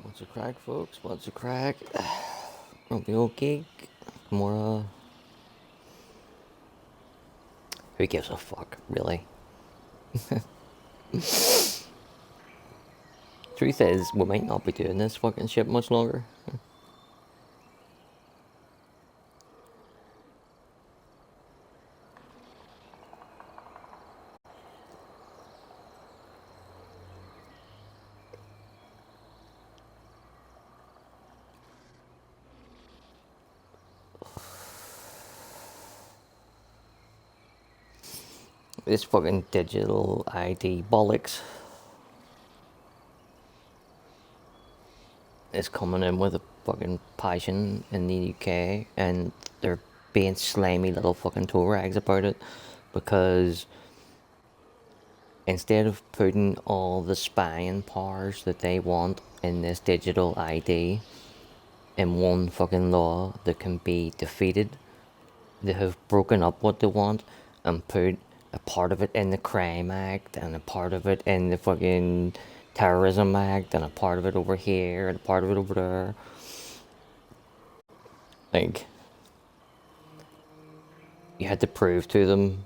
What's a crack, folks? What's a crack? I'll be okay. More, who gives a fuck, really? Truth is, we might not be doing this fucking shit much longer. This fucking digital ID bollocks is coming in with a fucking passion in the UK, and they're being slimy little fucking toe rags about it, because instead of putting all the spying powers that they want in this digital ID in one fucking law that can be defeated, they have broken up what they want and put a part of it in the Crime Act and a part of it in the fucking Terrorism Act and a part of it over here and a part of it over there. Like, you had to prove to them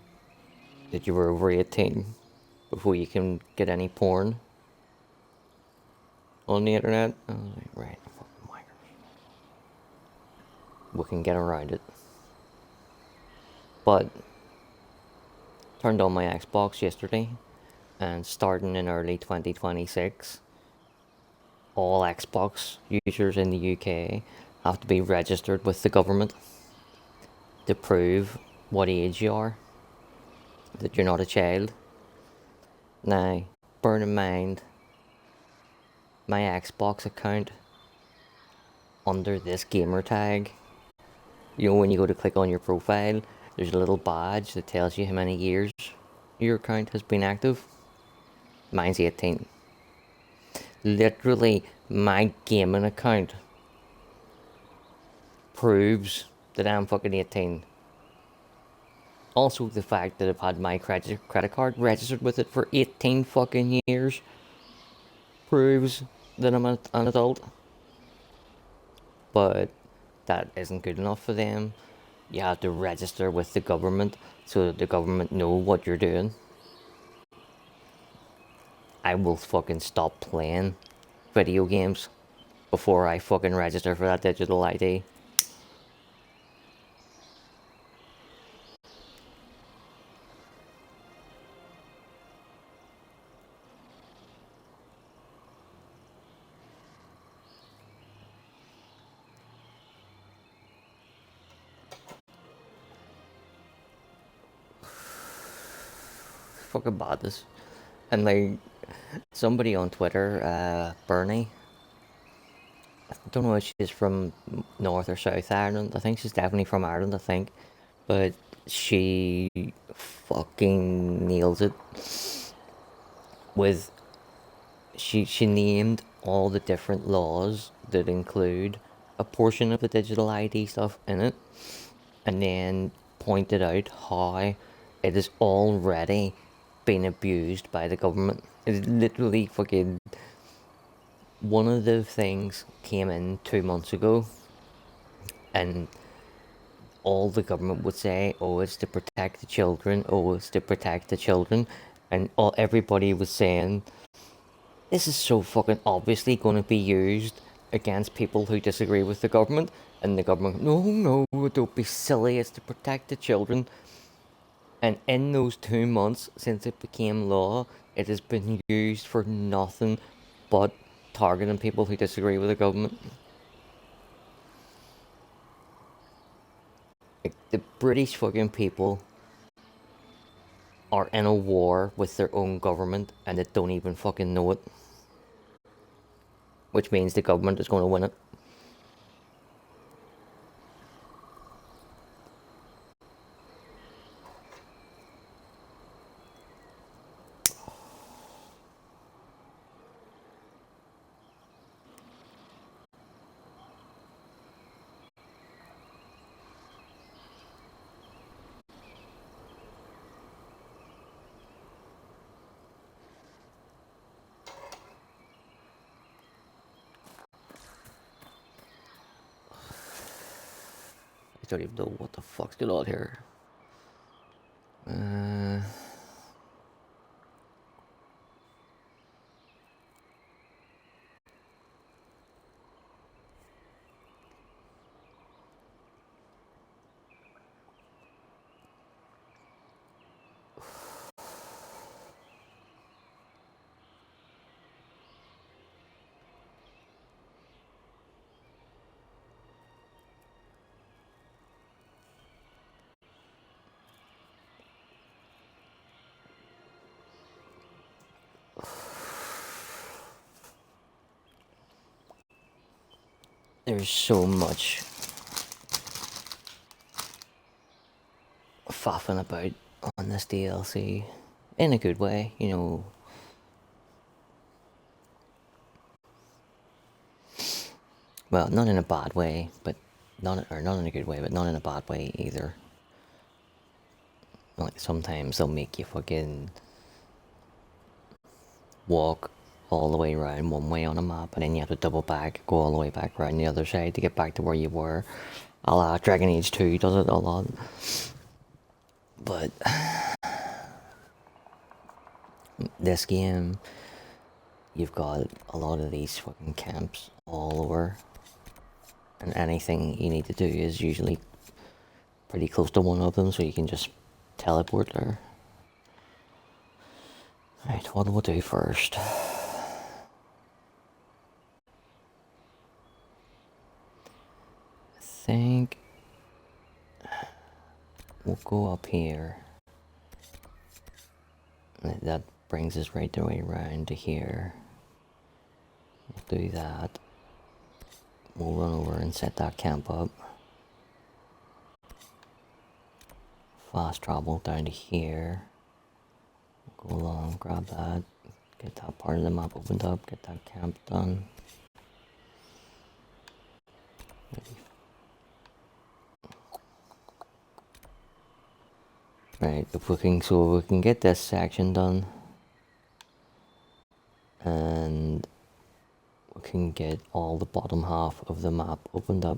that you were over 18 before you can get any porn on the internet. Oh, right, fucking wankers. We can get around it. But turned on my Xbox yesterday, and starting in early 2026, all Xbox users in the UK have to be registered with the government to prove what age you are, that you're not a child. Now, bear in mind, my Xbox account, under this gamer tag, you know, when you go to click on your profile, there's a little badge that tells you how many years your account has been active. Mine's 18. Literally, my gaming account proves that I'm fucking 18. Also, the fact that I've had my credit card registered with it for 18 fucking years proves that I'm an adult. But that isn't good enough for them. You have to register with the government so that the government know what you're doing. I will fucking stop playing video games before I fucking register for that digital ID. Fucking bad this. And like, somebody on Twitter, Bernie, I don't know if she's from North or South Ireland. I think she's definitely from Ireland, I think. But she fucking nails it with, she named all the different laws that include a portion of the digital ID stuff in it, and then pointed out how it is already being abused by the government. It's literally fucking, one of the things came in 2 months ago, and all the government would say, oh, it's to protect the children, oh, it's to protect the children. And everybody was saying, this is so fucking obviously going to be used against people who disagree with the government. And the government, no, no, don't be silly, it's to protect the children. And in those 2 months since it became law, it has been used for nothing but targeting people who disagree with the government. Like, the British fucking people are in a war with their own government and they don't even fucking know it. Which means the government is going to win it. don't even know what the fuck's going on here. There's so much faffing about on this DLC in a good way, you know. Well, not in a bad way, but not in a good way, but not in a bad way either. Like sometimes they'll make you fucking walk all the way around one way on a map, and then you have to double back, go all the way back around the other side to get back to where you were. A la Dragon Age 2 does it a lot. But this game, you've got a lot of these fucking camps all over, and anything you need to do is usually pretty close to one of them, so you can just teleport there. Right, what do we'll do first? I think we'll go up here. That brings us right the way around to here. We'll do that. We'll run over and set that camp up. Fast travel down to here. Go along, grab that, get that part of the map opened up, get that camp done. Right, if we can get this section done, and we can get all the bottom half of the map opened up.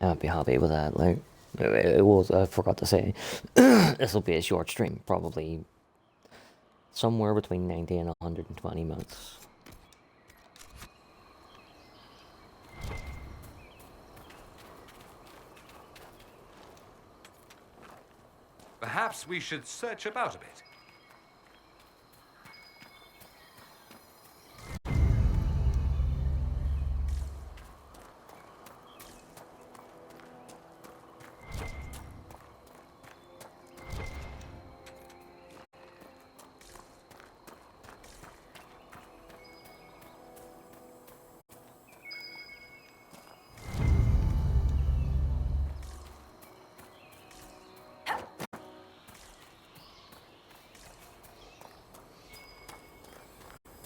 I'd be happy with that. Like, it was, I forgot to say, this will be a short stream, probably somewhere between 90 and 120 minutes. Perhaps we should search about a bit.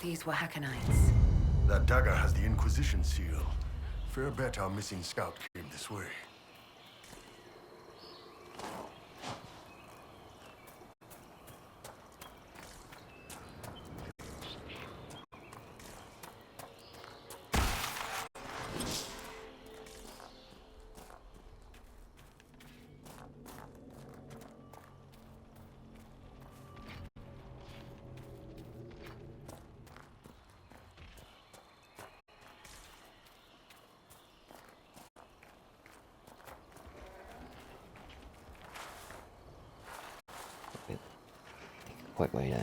These were Hakkonites. That dagger has the Inquisition seal. Fair bet our missing scout came this way. Quick way down.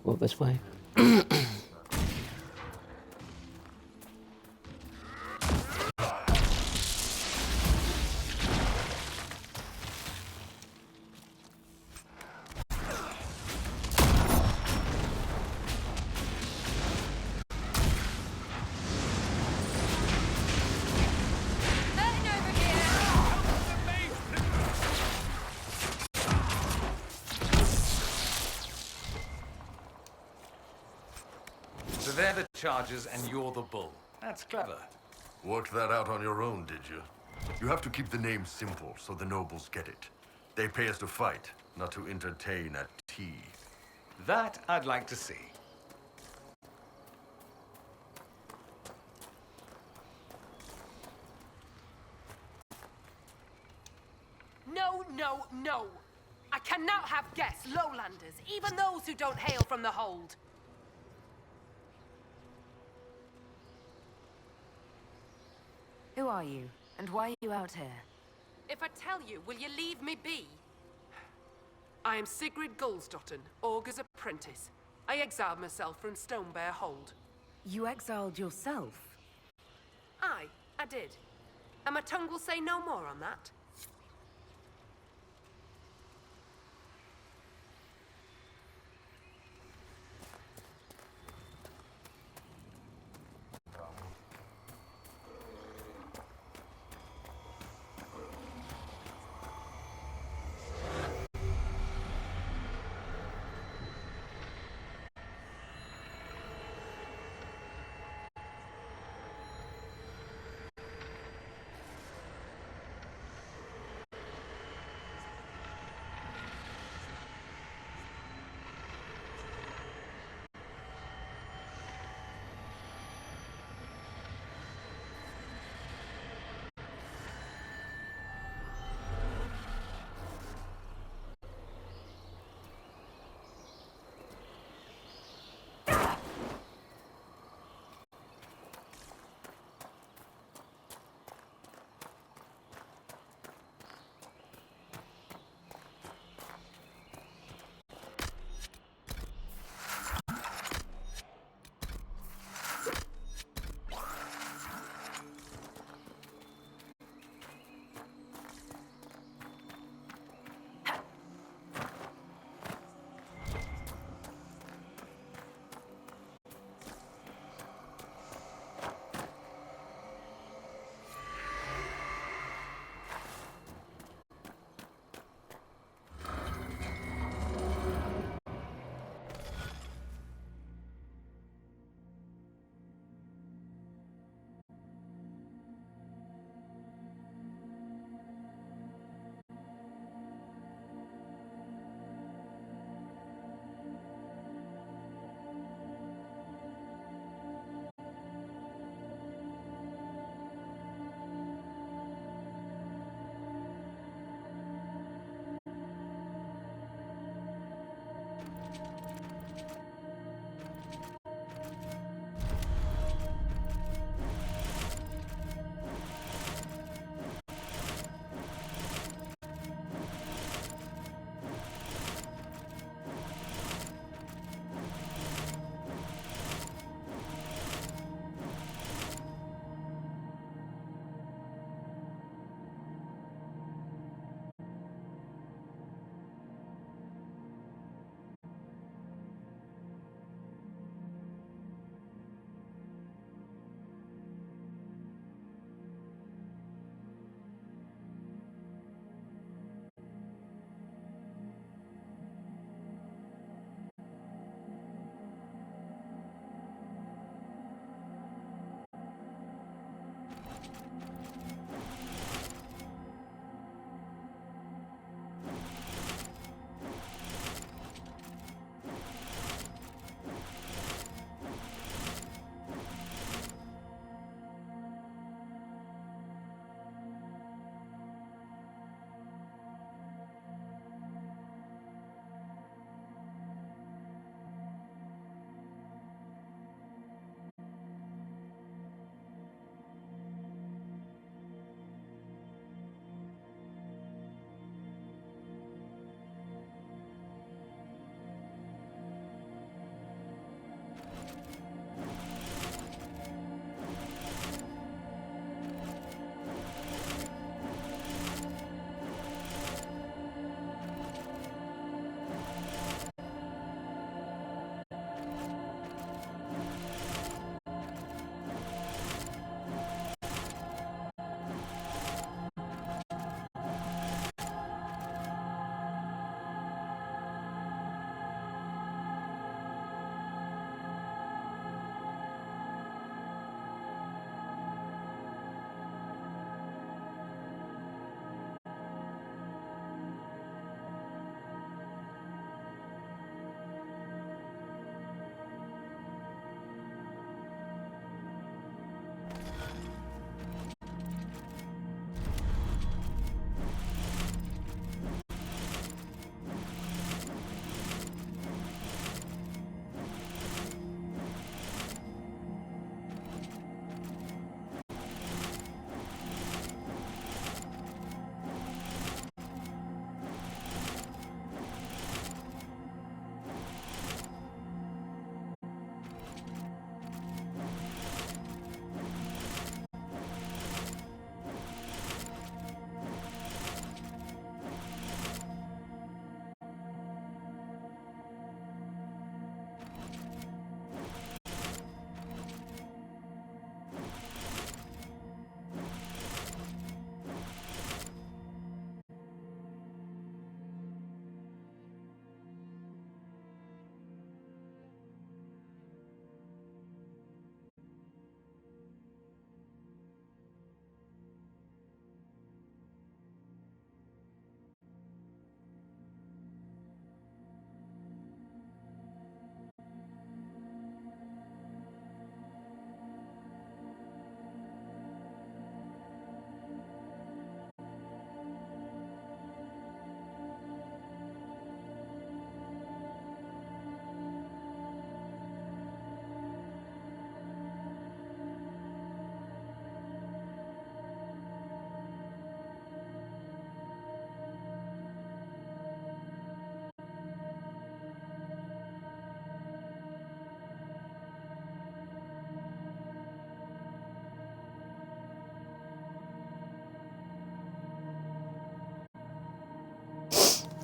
go this way. So they're the chargers and you're the bull. That's clever. Worked that out on your own, did you? You have to keep the name simple so the nobles get it. They pay us to fight, not to entertain at tea. That I'd like to see. No, no, no! I cannot have guests, lowlanders, even those who don't hail from the hold. Who are you, and why are you out here? If I tell you, will you leave me be? I am Sigrid Gulsdotten, Augur's apprentice. I exiled myself from Stonebear Hold. You exiled yourself? Aye, I did. And my tongue will say no more on that.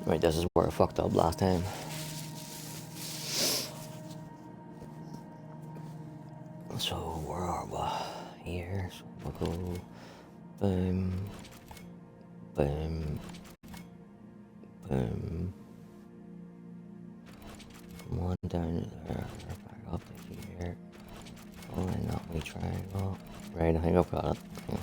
Right, this is where I fucked up last time. So, where are we? Here, so we'll go boom, boom, boom. Come on down there, back up to here. Oh, and not we triangle. Right, I think I've got it. Yeah.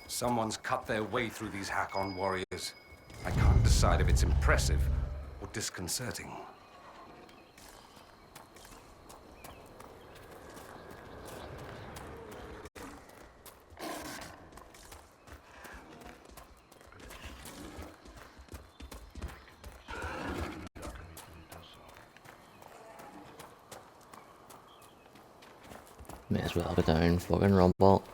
Someone's cut their way through these Hakkon warriors. I can't decide if it's impressive or disconcerting. May as well go down, fucking rumble.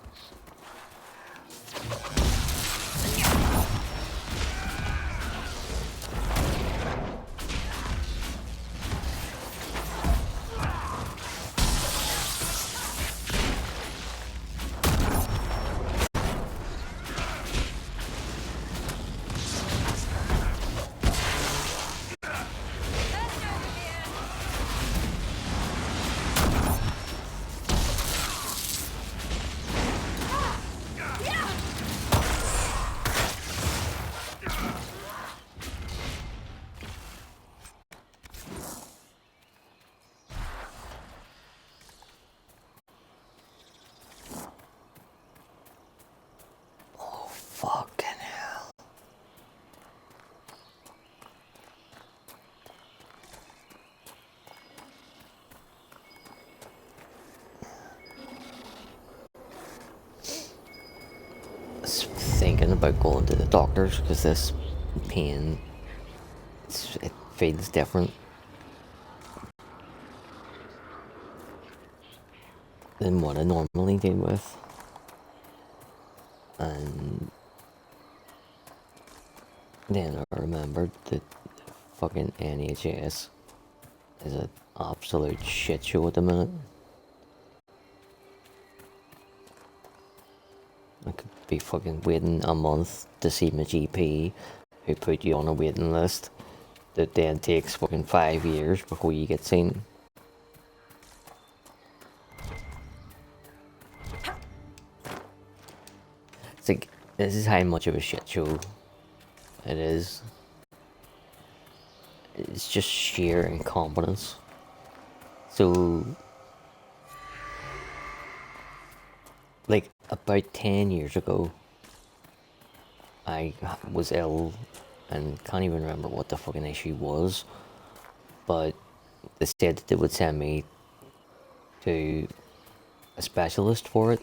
Fucking hell. I was thinking about going to the doctors because this pain, it feels different than what I normally deal with. And then I remembered that fucking NHS is an absolute shit show at the minute. I could be fucking waiting a month to see my GP, who put you on a waiting list that then takes fucking 5 years before you get seen. It's like, this is how much of a shit show it is. It's just sheer incompetence. So, like, about 10 years ago, I was ill and can't even remember what the fucking issue was, but they said that they would send me to a specialist for it.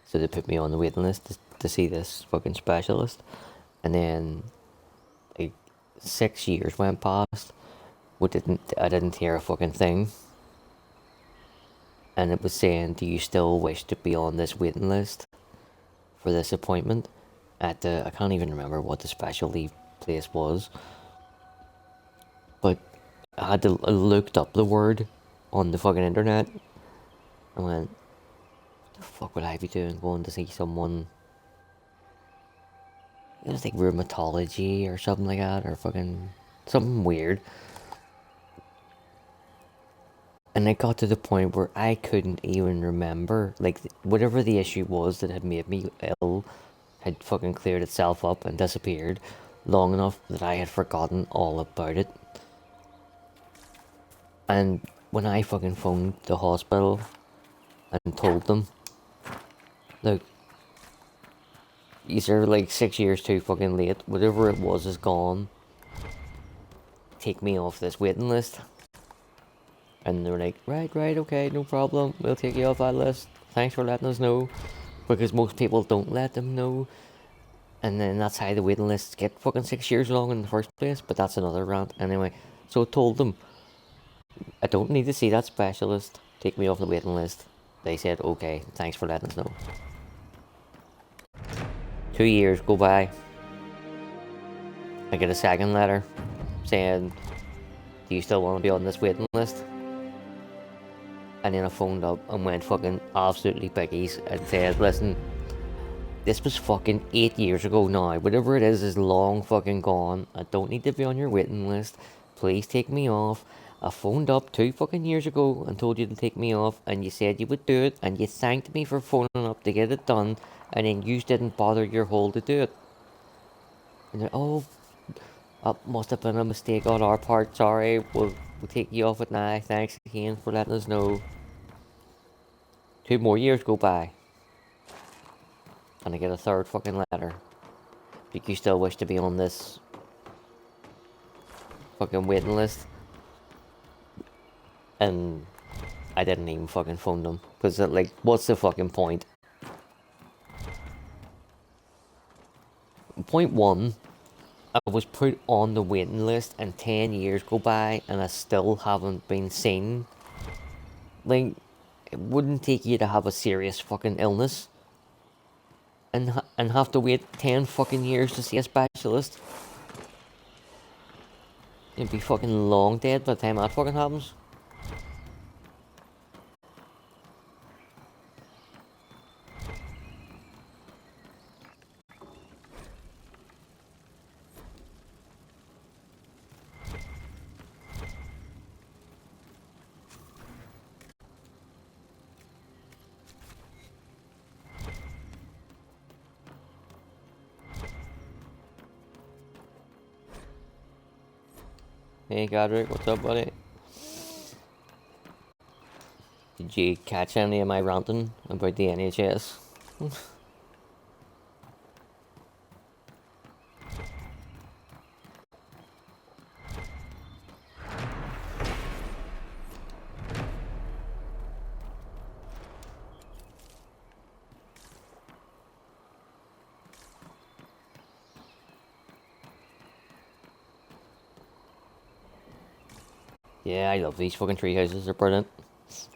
So they put me on the waiting list to see this fucking specialist. And then, like, 6 years went past. I didn't hear a fucking thing. And it was saying, do you still wish to be on this waiting list for this appointment? I can't even remember what the specialty place was. But I looked up the word on the fucking internet. And went, what the fuck would I be doing going to see someone? It was like rheumatology or something like that, or fucking something weird. And it got to the point where I couldn't even remember, like, whatever the issue was that had made me ill had fucking cleared itself up and disappeared long enough that I had forgotten all about it. And when I fucking phoned the hospital and told them, look, these are like 6 years too fucking late. Whatever it was is gone. Take me off this waiting list. And they were like, right, okay, no problem. We'll take you off that list. Thanks for letting us know. Because most people don't let them know. And then that's how the waiting lists get fucking 6 years long in the first place. But that's another rant. Anyway, so I told them, I don't need to see that specialist. Take me off the waiting list. They said, okay, thanks for letting us know. 2 years go by. I get a second letter saying, do you still want to be on this waiting list? And then I phoned up and went fucking absolutely biggies and said, listen, this was fucking 8 years ago now. Whatever it is long fucking gone. I don't need to be on your waiting list. Please take me off. I phoned up 2 fucking years ago and told you to take me off, and you said you would do it, and you thanked me for phoning up to get it done, and then you didn't bother your whole to do it. And they're, oh, that must have been a mistake on our part. Sorry, we'll take you off it now. Thanks again for letting us know. 2 more years go by. And I get a third fucking letter. Do you still wish to be on this fucking waiting list? And I didn't even fucking phone them. Because, like, what's the fucking point? Point 1, I was put on the waiting list and 10 years go by and I still haven't been seen. Like, it wouldn't take you to have a serious fucking illness and have to wait 10 fucking years to see a specialist. You'd be fucking long dead by the time that fucking happens. Hey Godric, what's up, buddy? Did you catch any of my ranting about the NHS? Yeah, I love these fucking tree houses, they're brilliant.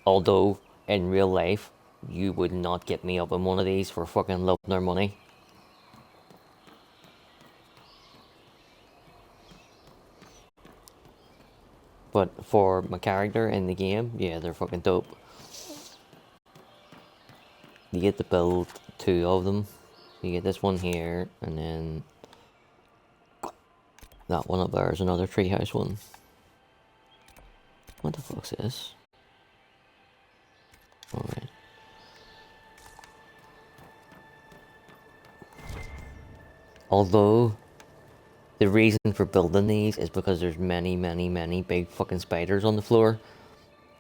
Although, in real life, you would not get me up in one of these for fucking loving their money. But for my character in the game, yeah, they're fucking dope. You get to build 2 of them. You get this one here, and then that one up there is another treehouse one. What the fuck's this? Alright. Although, the reason for building these is because there's many big fucking spiders on the floor.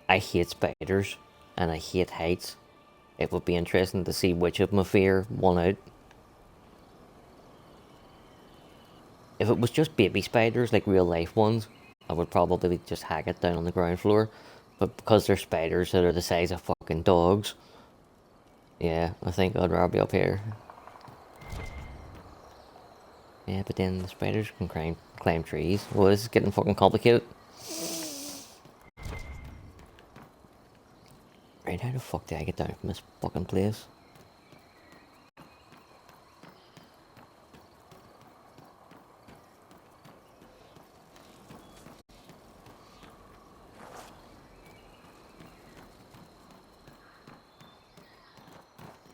I hate spiders, and I hate heights. It would be interesting to see which of them I fear won out. If it was just baby spiders, like real life ones, I would probably just hack it down on the ground floor. But because they're spiders that are the size of fucking dogs, yeah, I think I'd rather be up here. Yeah, but then the spiders can climb trees. Well, this is getting fucking complicated. Right, how the fuck did I get down from this fucking place?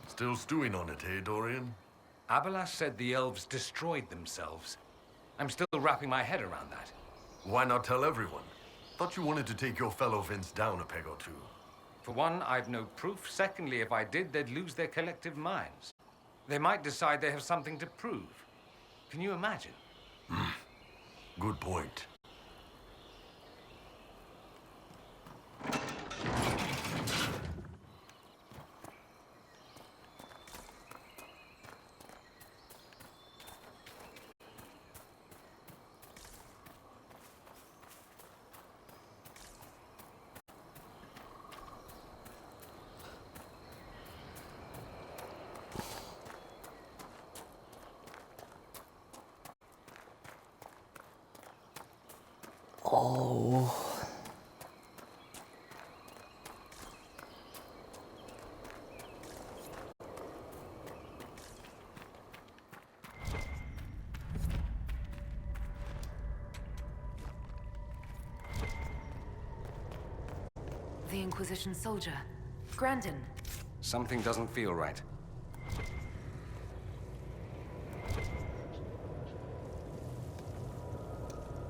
Still stewing on it, eh, Dorian? Abelas said the elves destroyed themselves. I'm still wrapping my head around that. Why not tell everyone? Thought you wanted to take your fellow Vince down a peg or two. For one, I've no proof. Secondly, if I did, they'd lose their collective minds. They might decide they have something to prove. Can you imagine? Good point. Oh. The Inquisition soldier. Grandin. Something doesn't feel right.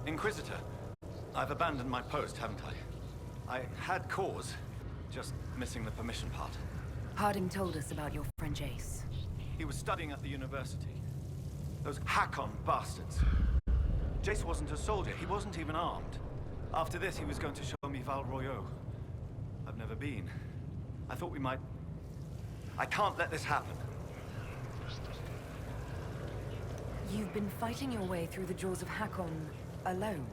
Inquisitor, I've abandoned my post, haven't I? I had cause, just missing the permission part. Harding told us about your friend Jace. He was studying at the university. Those Hakkon bastards. Jace wasn't a soldier, he wasn't even armed. After this, he was going to show me Val Royeaux. I've never been. I thought we might... I can't let this happen. You've been fighting your way through the jaws of Hakkon alone.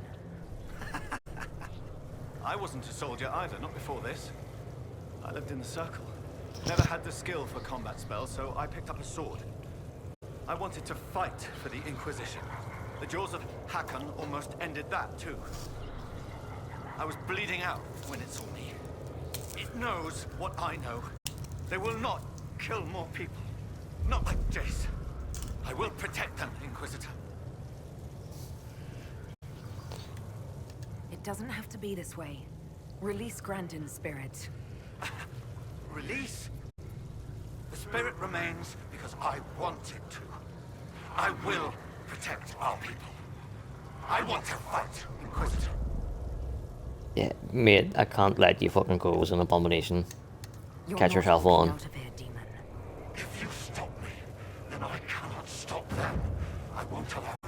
I wasn't a soldier either, not before this. I lived in the Circle. Never had the skill for combat spells, so I picked up a sword. I wanted to fight for the Inquisition. The jaws of Hakkon almost ended that, too. I was bleeding out when it saw me. It knows what I know. They will not kill more people. Not like Jace. I will protect them, Inquisitor. It doesn't have to be this way. Release Grandin's spirit. Release? The spirit remains because I want it to. I will protect our people. I want to fight, Inquisitor. Yeah, mate, I can't let you fucking go as an abomination. You're Catch not yourself walking on. out of here, demon. If you stop me, then I cannot stop them. I won't allow it.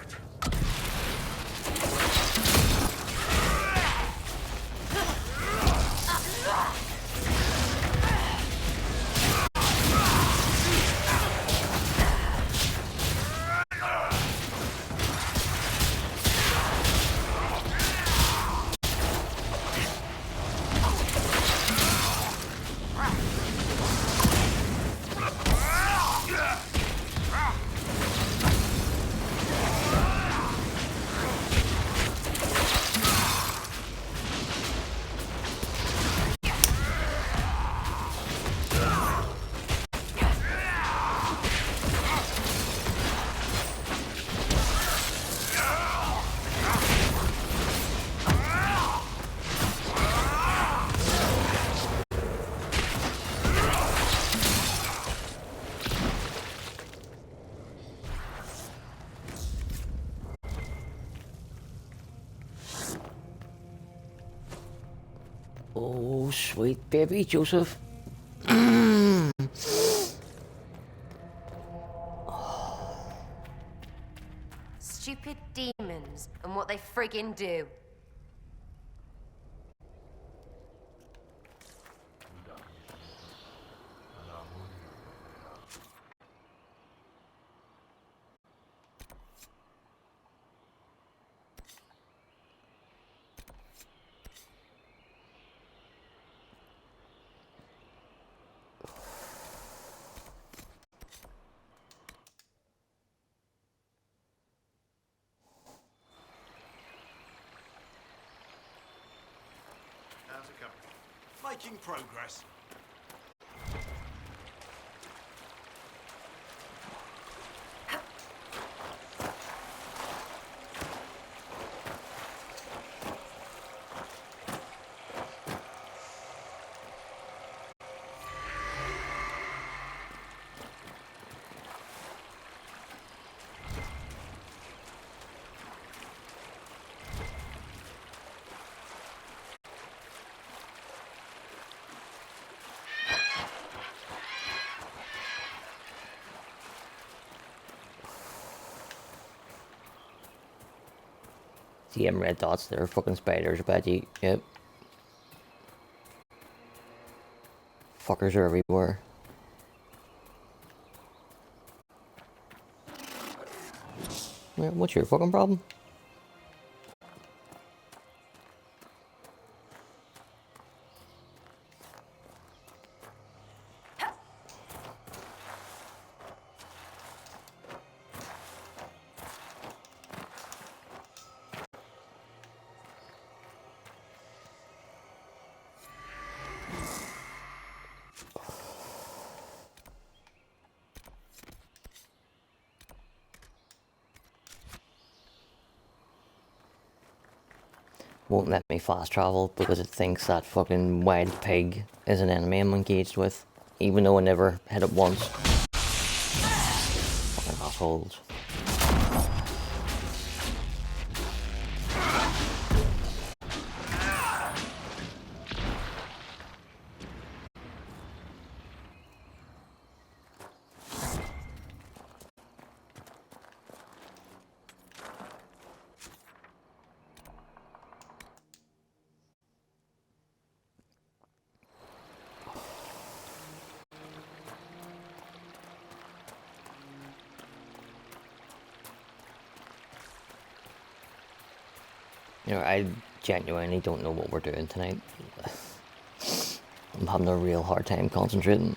Oh, sweet baby Joseph. Stupid demons and what they friggin' do. How's it going? Making progress. See them red dots, they're fucking spiders about you. Yep. Fuckers are everywhere. Yeah, what's your fucking problem? won't let me fast travel because it thinks that fucking wild pig is an enemy I'm engaged with, even though I never hit it once. Fucking assholes. You know, I genuinely don't know what we're doing tonight. I'm having a real hard time concentrating.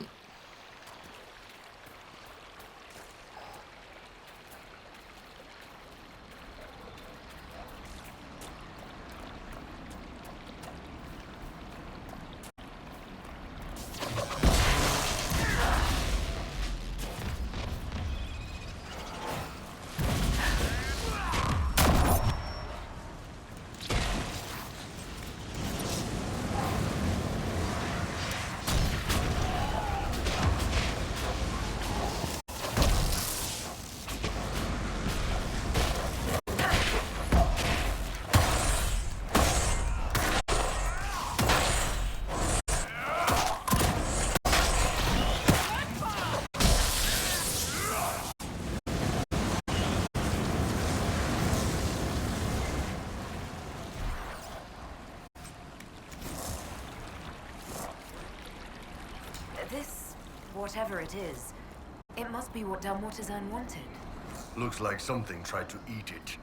This, whatever it is, it must be what Delmortizan wanted. Looks like something tried to eat it.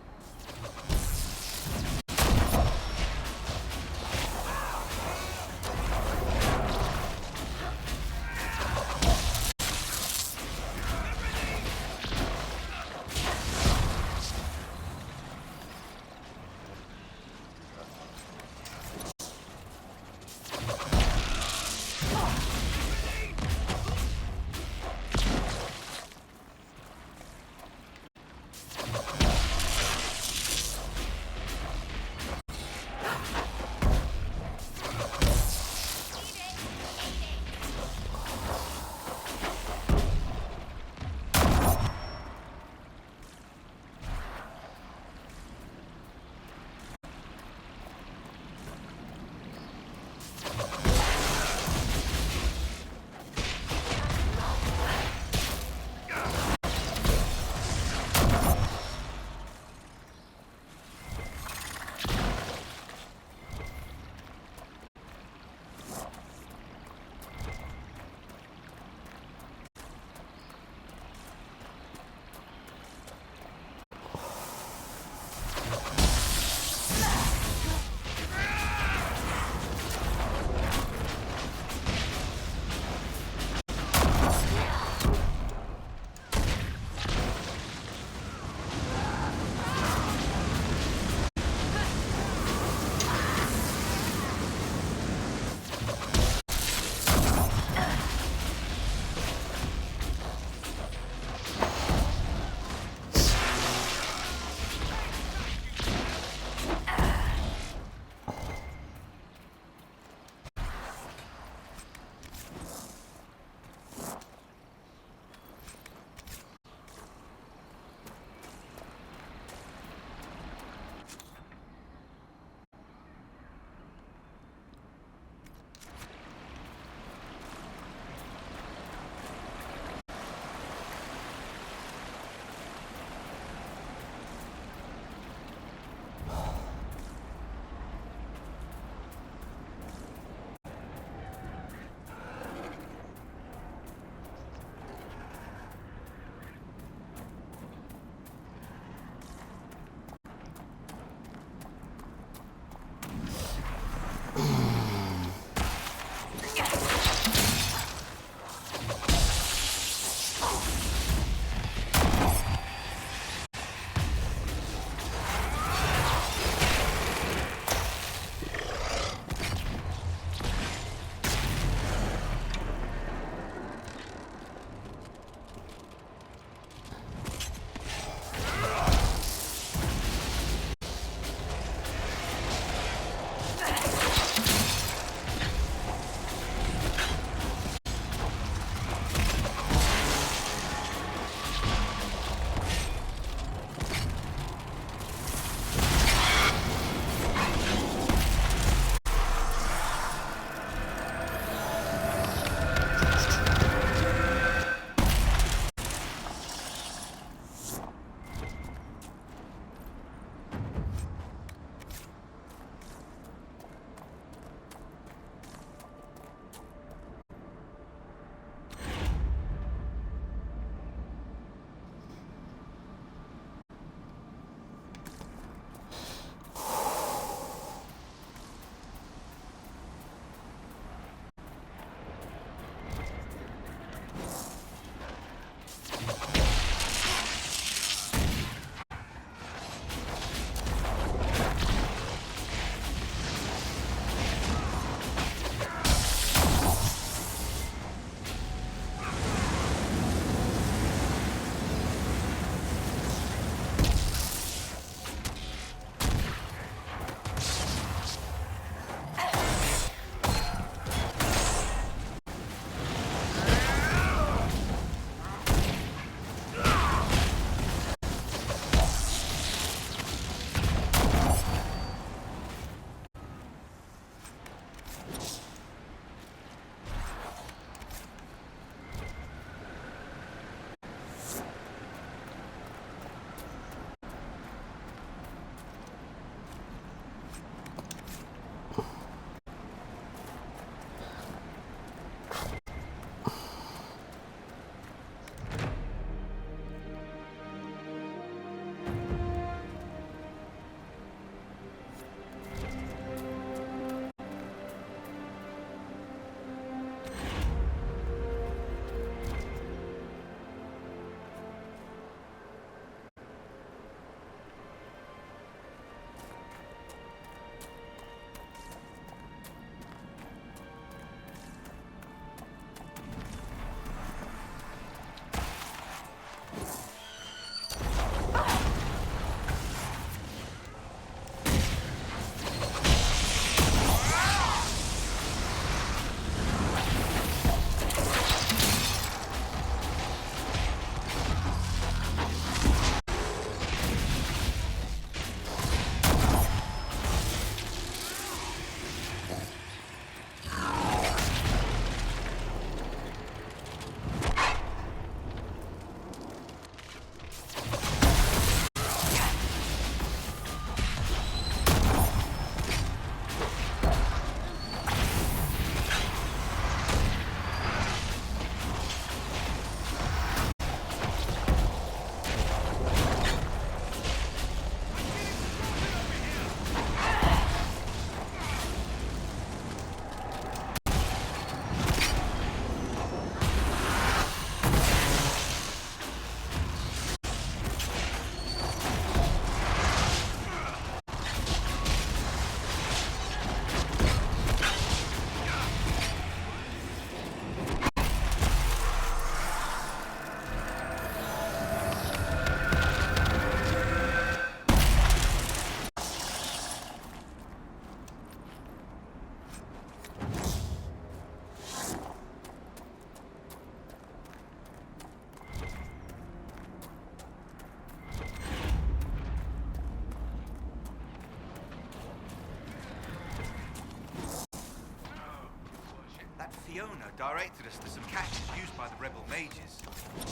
The owner directed us to some caches used by the rebel mages.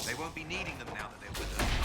They won't be needing them now that they're with us.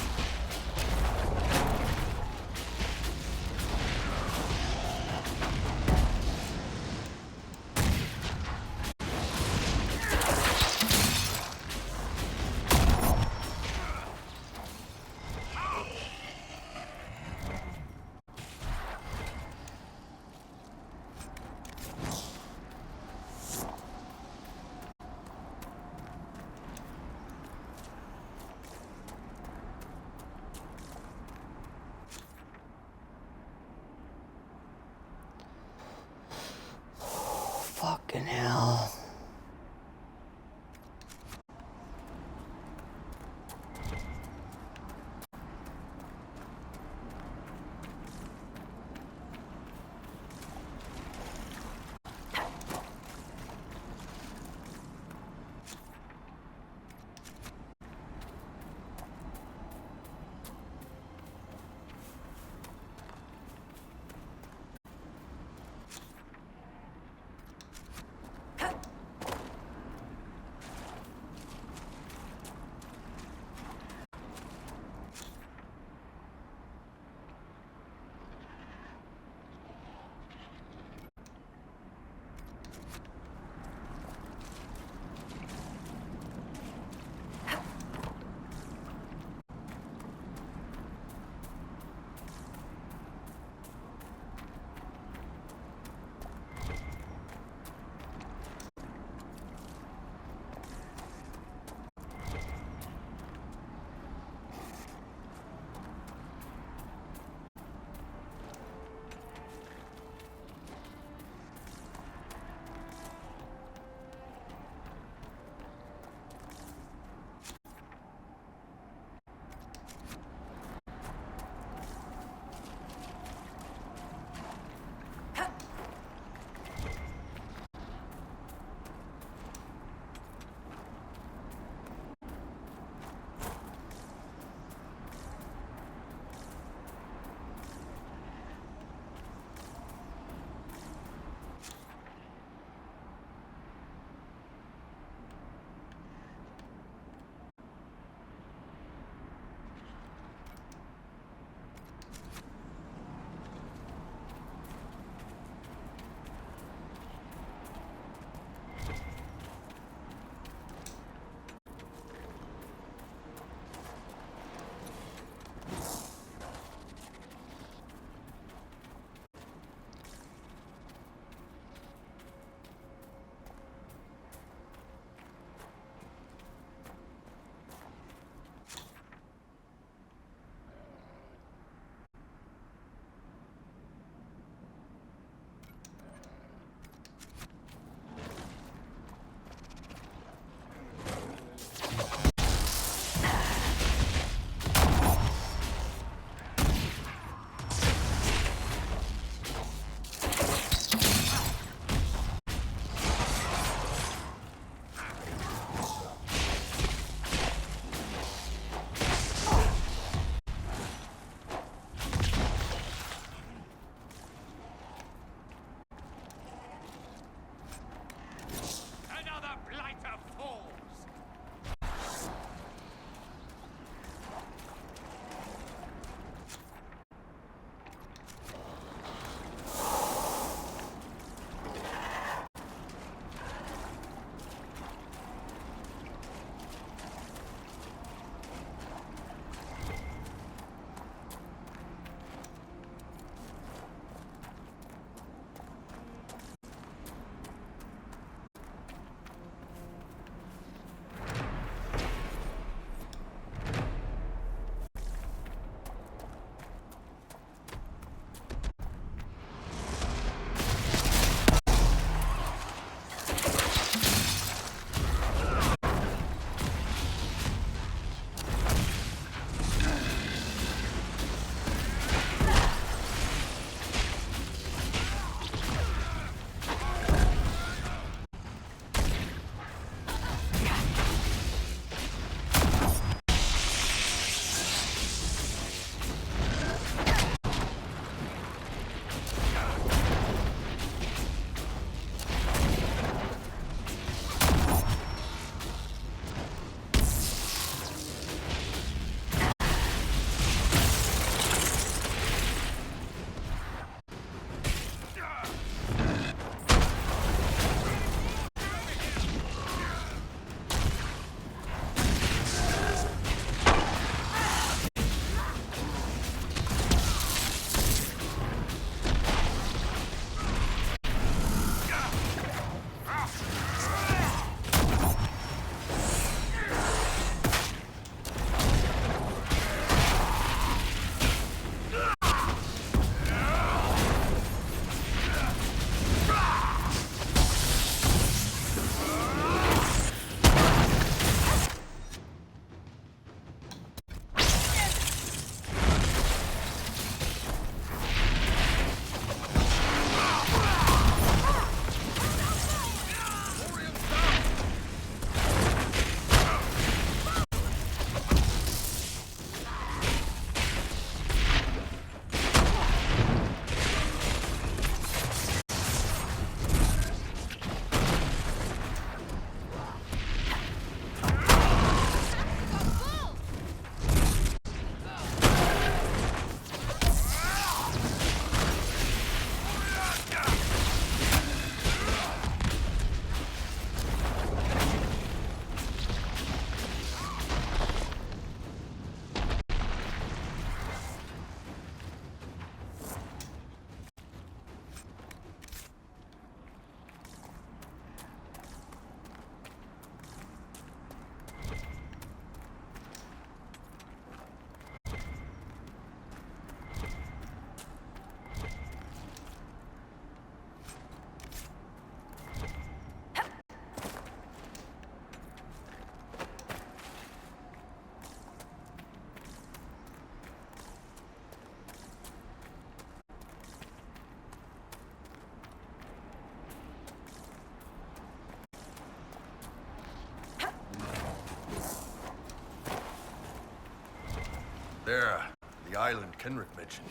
There, the island Kenrick mentioned.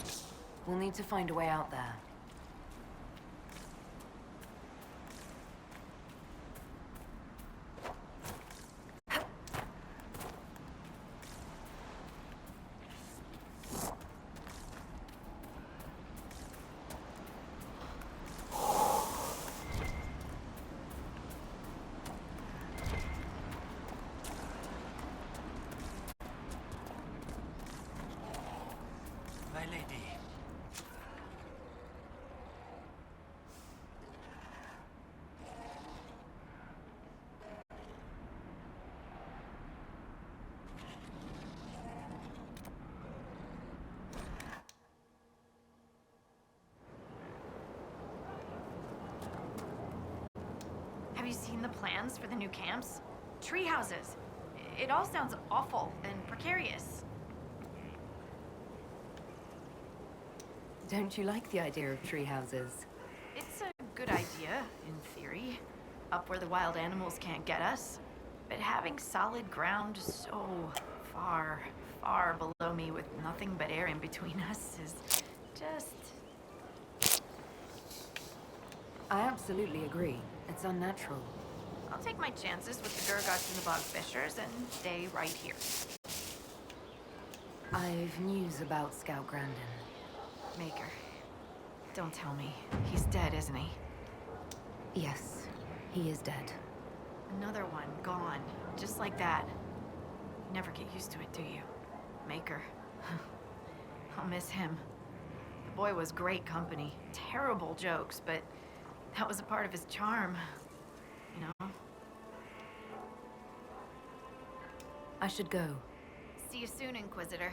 We'll need to find a way out there. My lady. Have you seen the plans for the new camps? Tree houses. It all sounds awful and precarious. Don't you like the idea of tree houses? It's a good idea, in theory. Up where the wild animals can't get us. But having solid ground so far, far below me with nothing but air in between us is just... I absolutely agree. It's unnatural. I'll take my chances with the Gurgots and the Bog Fishers and stay right here. I've news about Scout Grandin. Maker. Don't tell me. He's dead, isn't he? Yes, he is dead. Another one gone. Just like that. You never get used to it, do you? Maker. I'll miss him. The boy was great company. Terrible jokes, but that was a part of his charm. You know? I should go. See you soon, Inquisitor.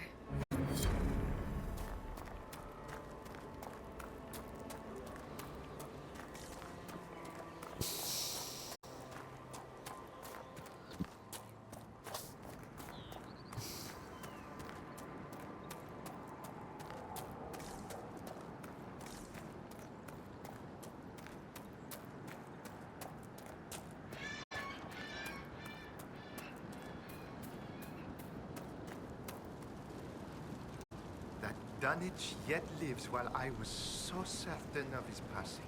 That Dunnage yet lives while I was so certain of his passing.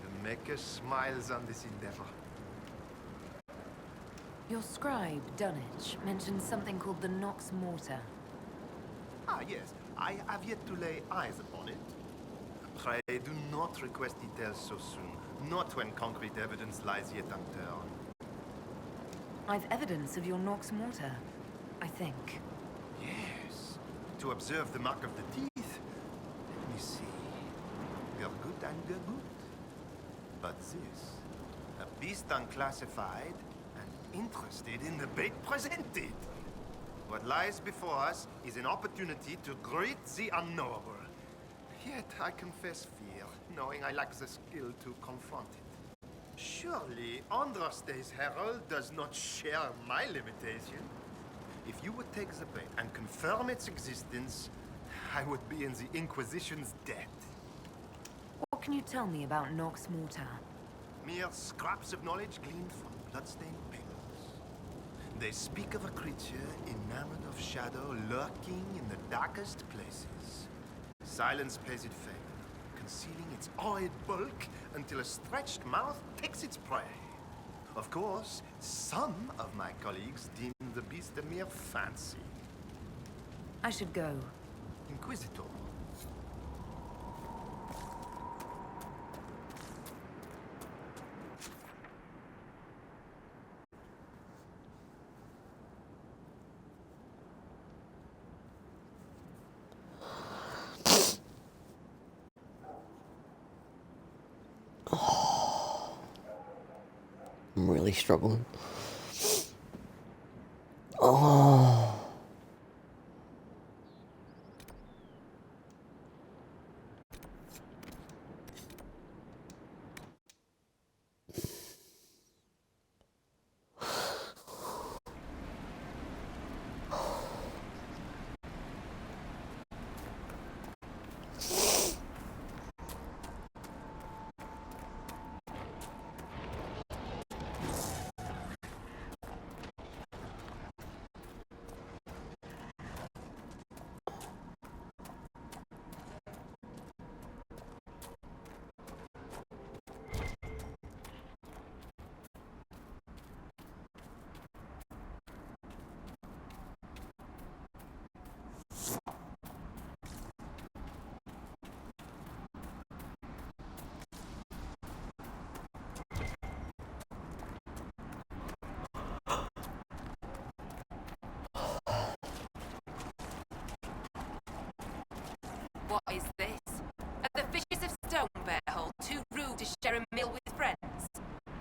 The Maker smiles on this endeavor. Your scribe, Dunnage, mentioned something called the Nox Mortar. Ah, yes. I have yet to lay eyes upon it. Pray do not request details so soon. Not when concrete evidence lies yet unturned. I've evidence of your Nox Mortar, I think. Yes. To observe the mark of the teeth. Let me see. Good and good. But this, a beast unclassified and interested in the bait presented. What lies before us is an opportunity to greet the unknowable. Yet I confess fear, knowing I lack the skill to confront it. Surely Andraste's herald does not share my limitation. If you would take the bait and confirm its existence, I would be in the Inquisition's debt. What can you tell me about Nox Mortar? Mere scraps of knowledge gleaned from bloodstained papers. They speak of a creature enamored of shadow lurking in the darkest places. Silence pays it favor, concealing its awed bulk until a stretched mouth takes its prey. Of course, some of my colleagues deem the beast a mere fancy. I should go. Inquisitor. I'm really struggling. Oh. What is this? Are the fishes of Stonebear Hole too rude to share a meal with friends?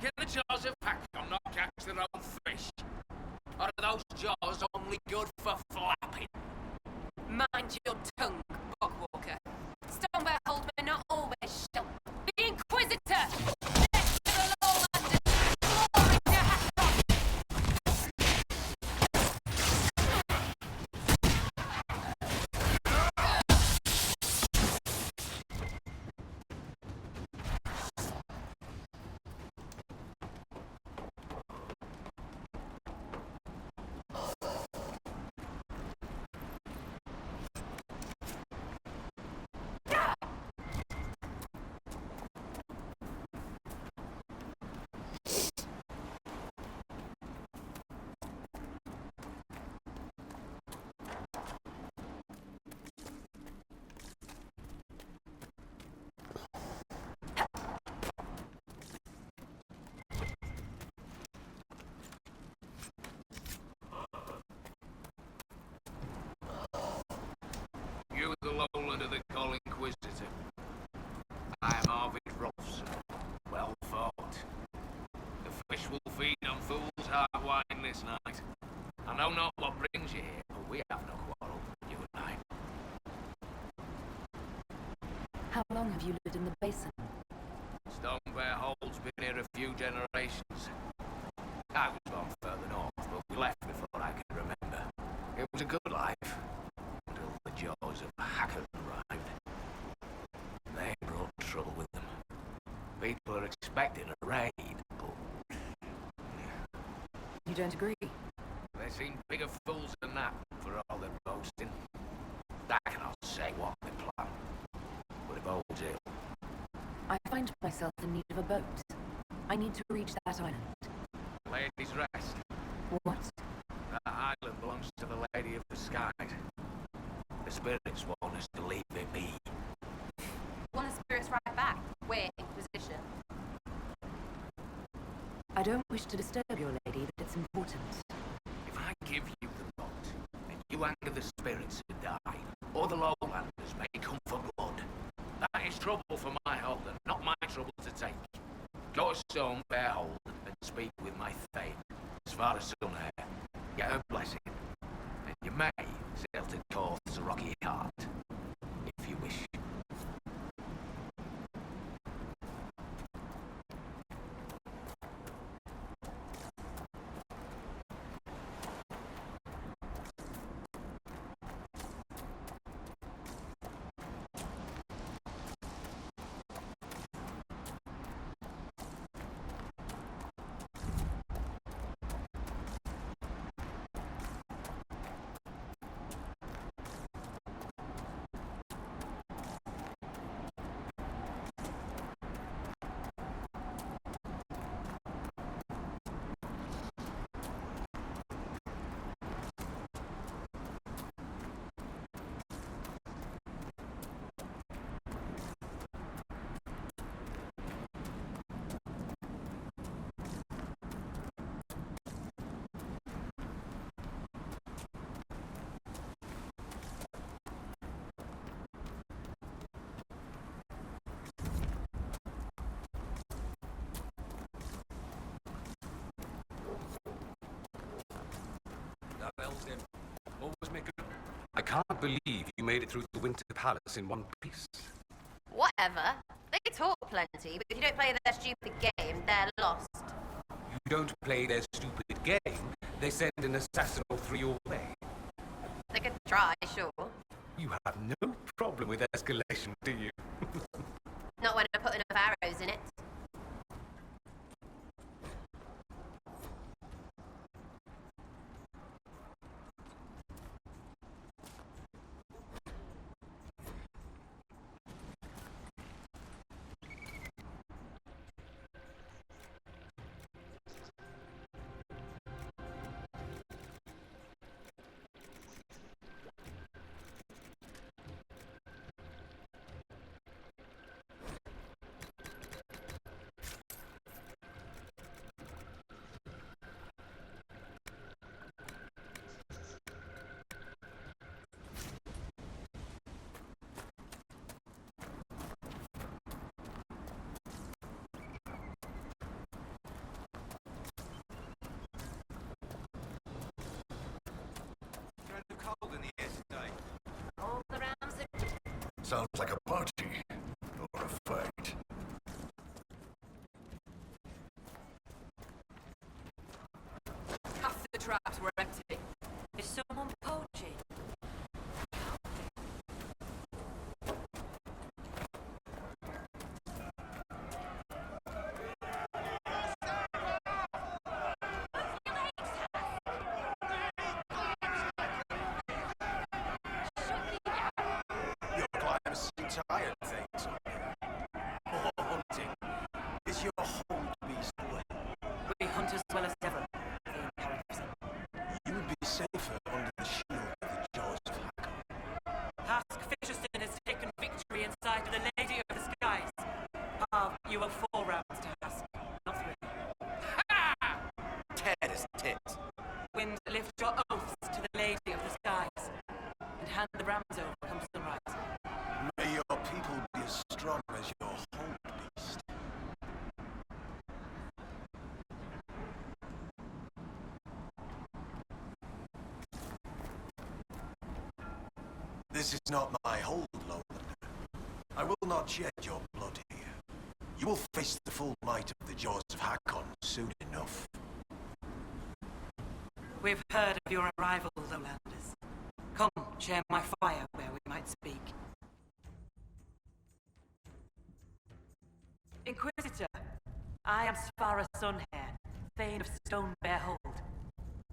Can the jaws of Hakkon not catch their own fish? Or are those jaws only good for flapping? Mind your tongue, Bogwalker. Stonebear Hold may not always shelter. The Inquisitor! Next to the Lowlanders! Glory to Hakkon! You the lowlander they call Inquisitor. I am Arvid Rolfson. Well fought. The fish will feed on fool's hard wine this night. I know not what brings you here, but we have no quarrel, you and I. How long have you lived in the basin? Stonebear Hole's been here a few generations. I was born further north, but we left before I could remember. It was a good life, until the jaws of Hakkon arrived. They brought trouble with them. People are expecting a raid, but You don't agree? they seem bigger fools than that, for all their boasting. I cannot say what they plan, but it bodes ill. I find myself in need of a boat. I need to reach that island. Ladies' Rest. What? That island belongs to the Lady of the Skies. The spirits want us to leave it be. Want the spirits right back? We're Inquisition. I don't wish to disturb your lady, but it's important. If I give you the boat, and you anger the spirits and die, or the lowlanders may come for blood, that is trouble for my hold and not my trouble to take. Go to Stonebear Hold and speak with my Thane, as far as Sunhair. Get her blessing, and you may sail to Corth's rocky heart, if you wish. That bells him. Always make good. I can't believe you made it through the Winter Palace in one piece. Whatever. They talk plenty, but if you don't play their stupid game, they're lost. You don't play their stupid game, they send an assassin all through your way. They could try, sure. You have no problem with escalation, do you? Not when I put enough arrows in it. Sounds like a party. Or a fight. Half the traps were empty. Is someone poaching? Your climb's tired things. Or hunting. Is your home beast away? We hunt as well as ever. You would be safer under the shield of the jaws of Hakkon. Hask Fisherson has taken victory inside the Lady of the Skies. Harv, you were 4 rounds to Hask, not 3. Ha! Ted is tit. Wind, lift your oaths to the Lady of the Skies, and hand the rams over come sunrise. May your people be as strong as your home beast. This is not my hold, Lowlander. I will not shed your blood here. You will face the full might of the jaws of Hakkon soon enough. We've heard of your arrival, Lowlanders. Come, share my fire where we might speak. Inquisitor, I am Svara Sunhair, Thane of Stonebear Hold.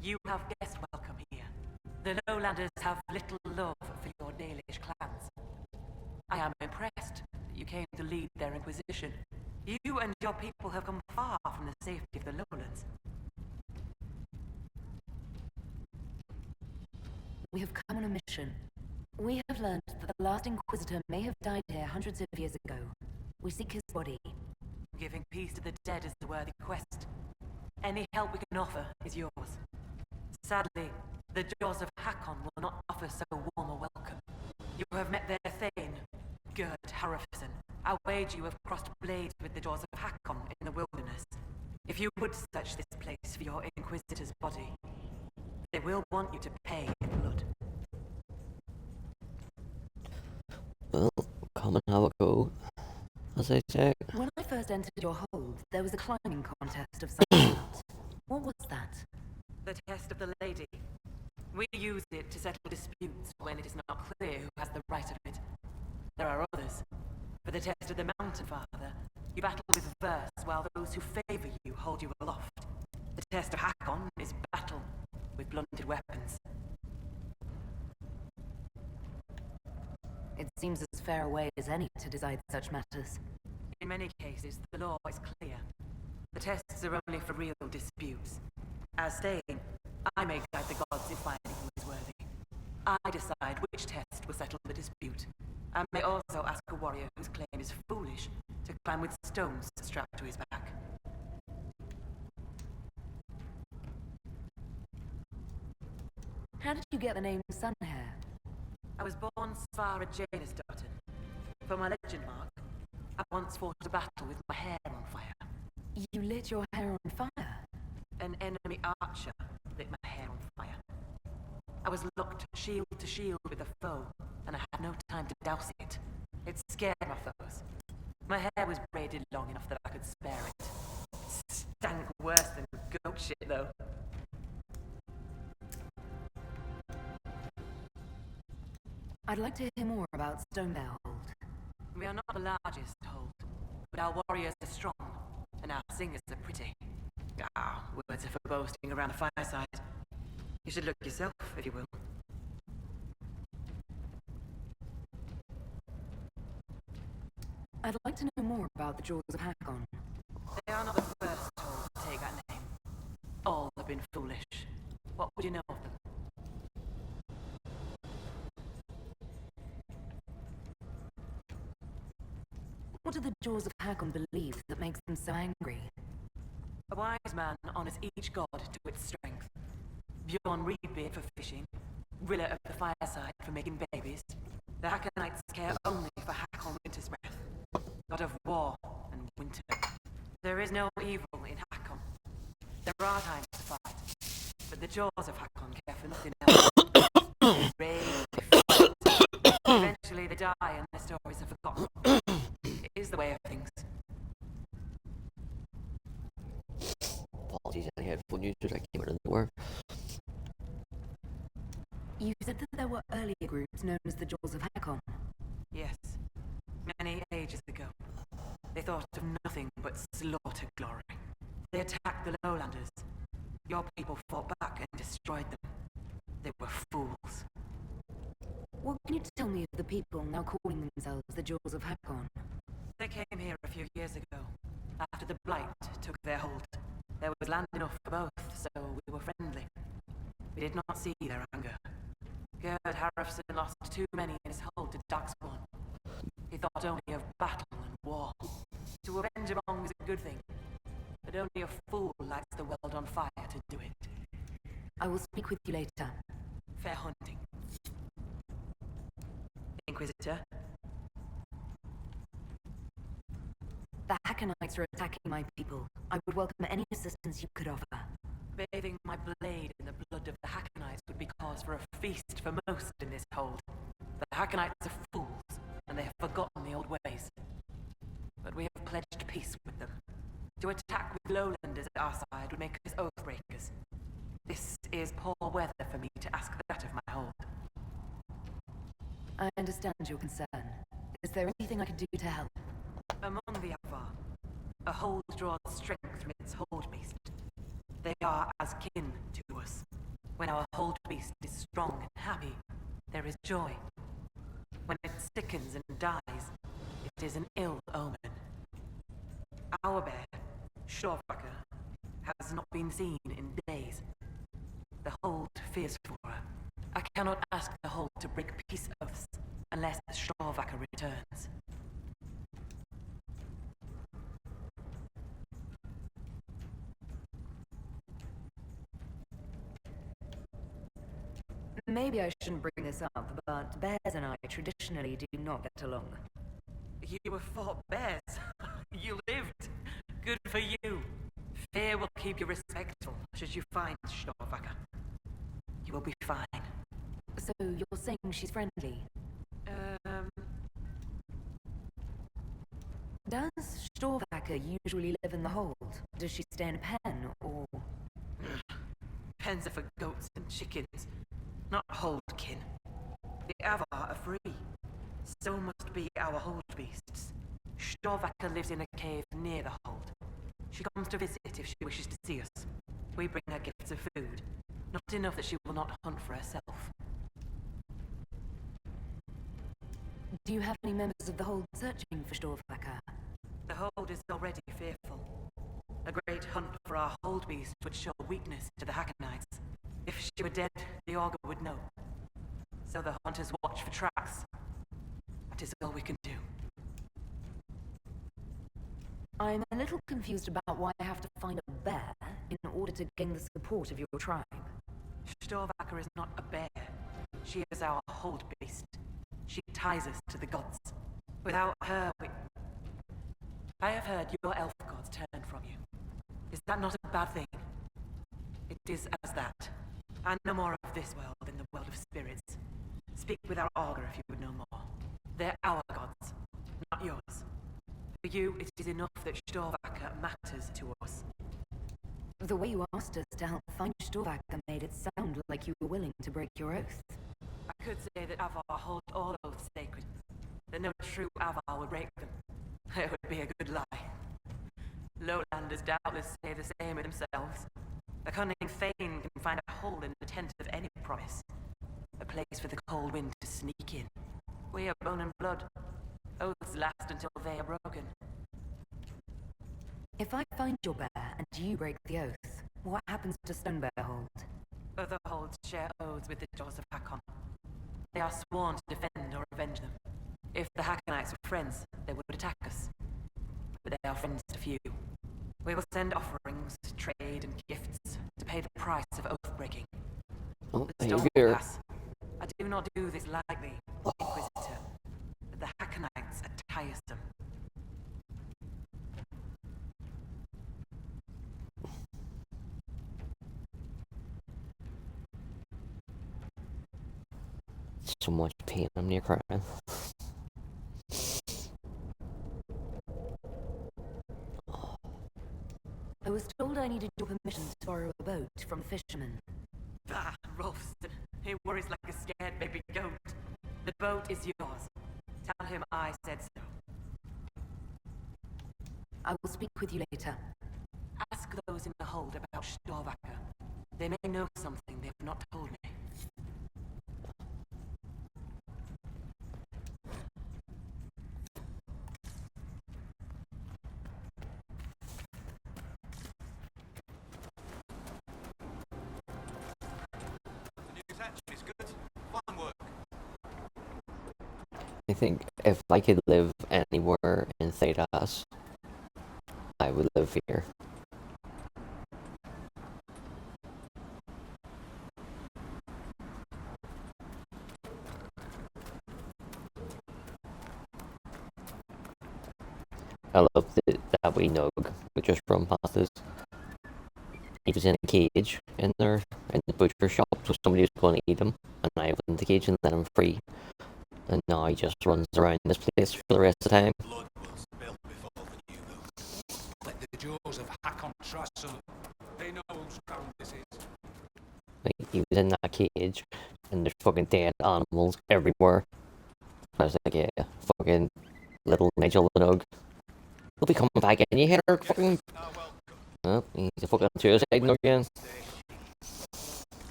You have guest welcome here. The Lowlanders have little love for your Dalish clans. I am impressed that you came to lead their inquisition. You and your people have come far from the safety of the lowlands. We have come on a mission. We have learned that the last Inquisitor may have died here hundreds of years ago. We seek his body. Giving peace to the dead is a worthy quest. Any help we can offer is yours. Sadly, the jaws of Hakkon will not offer so warm a welcome. You have met their Thane, Gerd Harrison. I wager you have crossed blades with the jaws of Hakkon in the wilderness. If you would search this place for your Inquisitor's body, they will want you to pay in blood. Well, come and have a go, as I say. When I first entered your hold, there was a climbing contest of some sort. What was that? The test of the lady. We use it to settle disputes when it is not clear who has the right of it. There are others. For the test of the Mountain Father, you battle with verse while those who favor you hold you aloft. The test of Hakkon is battle with blunted weapons. It seems as fair a way as any to decide such matters. In many cases, the law is clear. The tests are only for real disputes. As Thane, I may guide the gods in finding who is worthy. I decide which test will settle the dispute. I may also ask a warrior whose claim is foolish to climb with stones strapped to his back. How did you get the name Sunhair? I was born Svara Janus Dutton. For my legend mark, I once fought a battle with my hair on fire. You lit your hair on fire? An enemy archer lit my hair on fire. I was locked shield to shield with a foe, and I had no time to douse it. It scared my foes. My hair was braided long enough that I could spare it. Stank worse than goat shit, though. I'd like to hear more about Stonebear Hold. We are not the largest hold, but our warriors are strong, and our singers are pretty. Words are for boasting around the fireside. You should look yourself, if you will. I'd like to know more about the Jaws of Hakkon. They are not the first hold to take that name. All have been foolish. What would you know of them? What do the Jaws of Hakkon believe that makes them so angry? A wise man honors each god to its strength. Bjorn Reedbeard for fishing, Rilla of the Fireside for making babies. The Hakkonites care only for Hakkon Winter's breath, god of war and winter. There is no evil in Hakkon. There are times to fight, but the jaws of Hakkon care for nothing else. Rage, defeat. Eventually the die and their stories are forgotten. It is the way of things. Apologies, I had full users. I came out of the door. You said that there were earlier groups known as the Jaws of Hakkon. Yes. Many ages ago. They thought of nothing but slaughter glory. They attacked the lowlanders. Your people fought back and destroyed them. They were fools. What can you tell me of the people now calling themselves the Jaws of Hakkon? They came here a few years ago, after the Blight took their hold. There was land enough for both, so we were friendly. We did not see their anger. Gerd Harrison lost too many in his hold to Darkspawn. He thought only of battle and war. To avenge a wrong is a good thing, but only a fool lights the world on fire to do it. I will speak with you later. Fair hunting. Inquisitor? The Hakkonites are attacking my people. I would welcome any assistance you could offer. Bathing my blade in the blood of the Hakkonites would be cause for a feast for most in this hold. The Hakkonites are fools, and they have forgotten the old ways. But we have pledged peace with them. To attack with lowlanders at our side would make us oathbreakers. This is poor weather for me to ask that of my hold. I understand your concern. Is there anything I can do to help? Among the Avar, a hold draws strength from its hold beast. They are as kin to us. When our hold beast is strong and happy, there is joy. When it sickens and dies, it is an ill omen. Our bear, Shorvacker, has not been seen in days. The hold fears for her. I cannot ask the hold to break peace oaths unless Shorvacker returns. Maybe I shouldn't bring this up, but bears and I traditionally do not get along. You were fought bears. You lived. Good for you. Fear will keep you respectful should you find Shorvacker. You will be fine. So you're saying she's friendly? Does Shorvacker usually live in the hold? Does she stay in a pen, or...? Pens are for goats and chickens, not hold kin. The Avar are free. So must be our hold beasts. Shorvacker lives in a cave near the hold. She comes to visit if she wishes to see us. We bring her gifts of food. Not enough that she will not hunt for herself. Do you have any members of the hold searching for Shorvacker? The hold is already fearful. A great hunt for our hold beast would show weakness to the Hakkonites. If she were dead, the augur would know. So the hunters watch for tracks. That is all we can do. I'm a little confused about why I have to find a bear in order to gain the support of your tribe. Shorvacker is not a bear. She is our hold beast. She ties us to the gods. Without her, I have heard your elf gods turn from you. Is that not a bad thing? It is as that. I know more of this world than the world of spirits. Speak with our augur if you would know more. They're our gods, not yours. For you, it is enough that Shorvacker matters to us. The way you asked us to help find Shorvacker made it sound like you were willing to break your oath. I could say that Avar hold all oaths sacred, that no true Avar would break them. It would be a good lie. Lowlanders doubtless say the same of themselves. A cunning Thane can find a hole in the tent of any promise. A place for the cold wind to sneak in. We are bone and blood. Oaths last until they are broken. If I find your bear and you break the oath, what happens to Stonebear Hold? Other holds share oaths with the Jaws of Hakkon. They are sworn to defend or avenge them. If the Hakkonites were friends, they would attack us. But they are friends to few. We will send offerings, trade, and gifts to pay the price of oath-breaking. Oh, The storm will pass. I do not do this lightly, Inquisitor. But the Hakkonites are tiresome. So much pain, I'm near crying. I needed your permission to borrow a boat from the fisherman. Ah, Rolston. He worries like a scared baby goat. The boat is yours. Tell him I said so. I will speak with you later. Ask those in the hold about Storvacker. They may know something they've not told me. The news action is good. Fine work. I think if I could live anywhere in Thedas, I would live here. I love that we know we just run past this. He was in a cage in there in the butcher shop, so somebody was going to eat him, and I opened the cage and let him free. And now he just runs around this place for the rest of the time. Blood will spill before the new moon. Let the jaws of Hakkon trust some. They know whose ground this is. Like, he was in that cage, and there's fucking dead animals everywhere. I was like, yeah, fucking little Nigel the dog. He'll be coming back in your head, fucking. Oh, he's a fucking suicide again.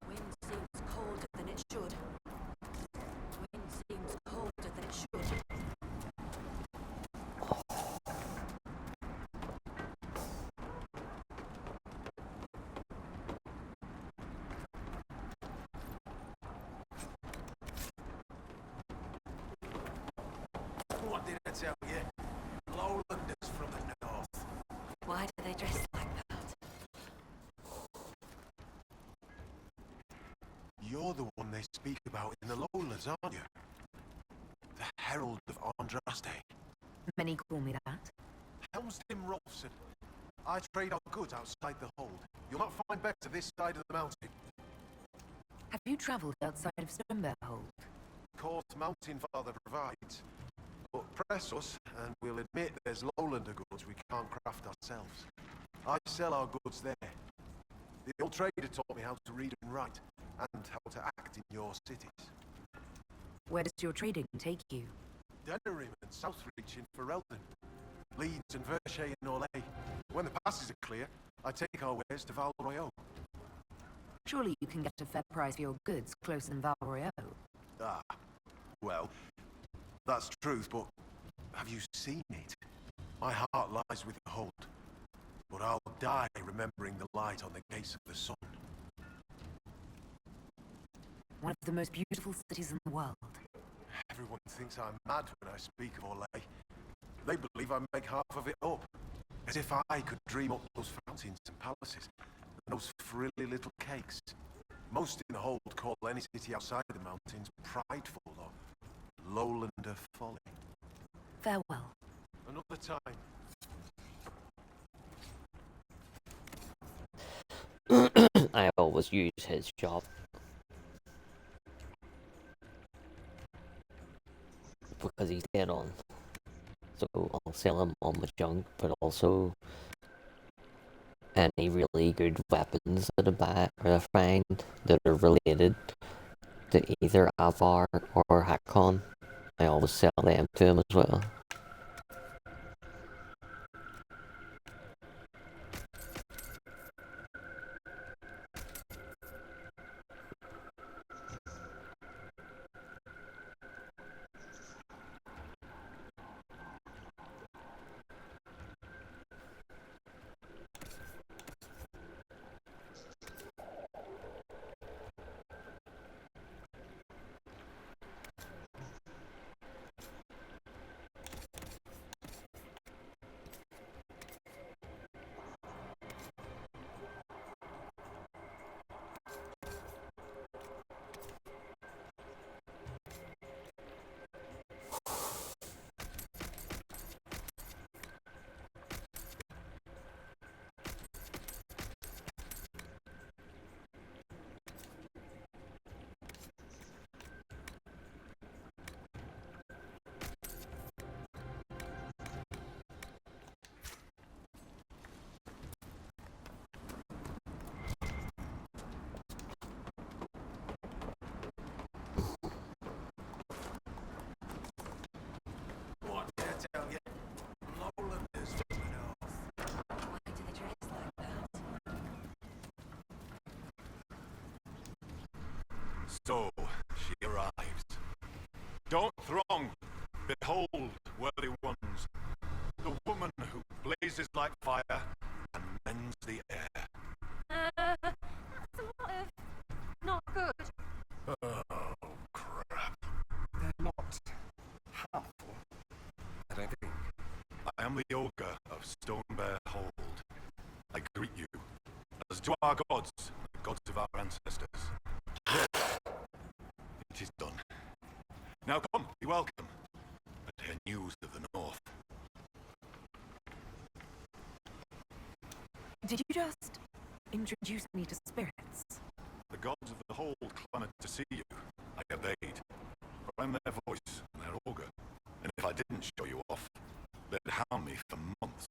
Wind seems colder than it should. Wind seems colder than it should. What did I tell you? Lowlanders from the north. Why do they dress like that? You're the one they speak about in the lowlands, aren't you? The Herald of Andraste. Many call me that. Helmstim Rolfson. I trade our goods outside the hold. You'll not find better this side of the mountain. Have you travelled outside of Stonebear Hold? Court Mountain Father provides. But press us, and we'll admit there's lowlander goods we can't craft ourselves. I sell our goods there. The old trader taught me how to read and write, and how to act in your cities. Where does your trading take you? Denerim and Southreach in Ferelden. Leeds and Verchet in Orlais. When the passes are clear, I take our wares to Val Royaux. Surely you can get a fair price for your goods closer than Val Royaux. Ah, well, that's truth, but have you seen it? My heart lies with the hold, but I'll die remembering the light on the gates of the sun. One of the most beautiful cities in the world. Everyone thinks I'm mad when I speak of Orlais. They believe I make half of it up, as if I could dream up those fountains and palaces, and those frilly little cakes. Most in the hold call any city outside the mountains prideful or lowlander folly. Farewell. Another time. I always use his shop because he's dead on. So I'll sell him all my junk, but also any really good weapons that I buy or I find that are related to either Avar or Hakkon. I always sell them to him as well. Throng, behold, worthy ones, the woman who blazes like fire and mends the air. That's a lot of not good. Oh, crap. They're not harmful, I don't think. I am the Ogre of Stonebear Hold. I greet you, as to our gods, the gods of our ancestors. It is done. Now come, be welcome, and hear news of the North. Did you just introduce me to spirits? The gods of the Hold clamored to see you. I obeyed. For I'm their voice and their augur. And if I didn't show you off, they'd hound me for months.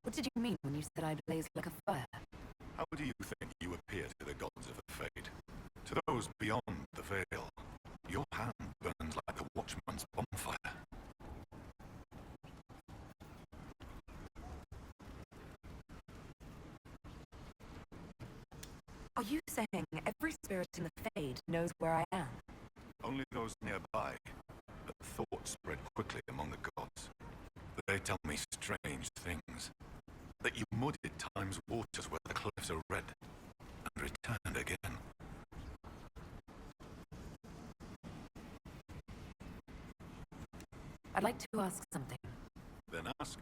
What did you mean when you said I blaze like a fire? How do you think you appear to the gods of the Fade? To those beyond the veil, your hand burns like the watchman's bonfire. Are you saying every spirit in the Fade knows where I am? Only those nearby, but thoughts spread quickly among the gods. They tell me strange things. That you muddied time's waters where the cliffs are red, and returned again. I'd like to ask something. Then ask.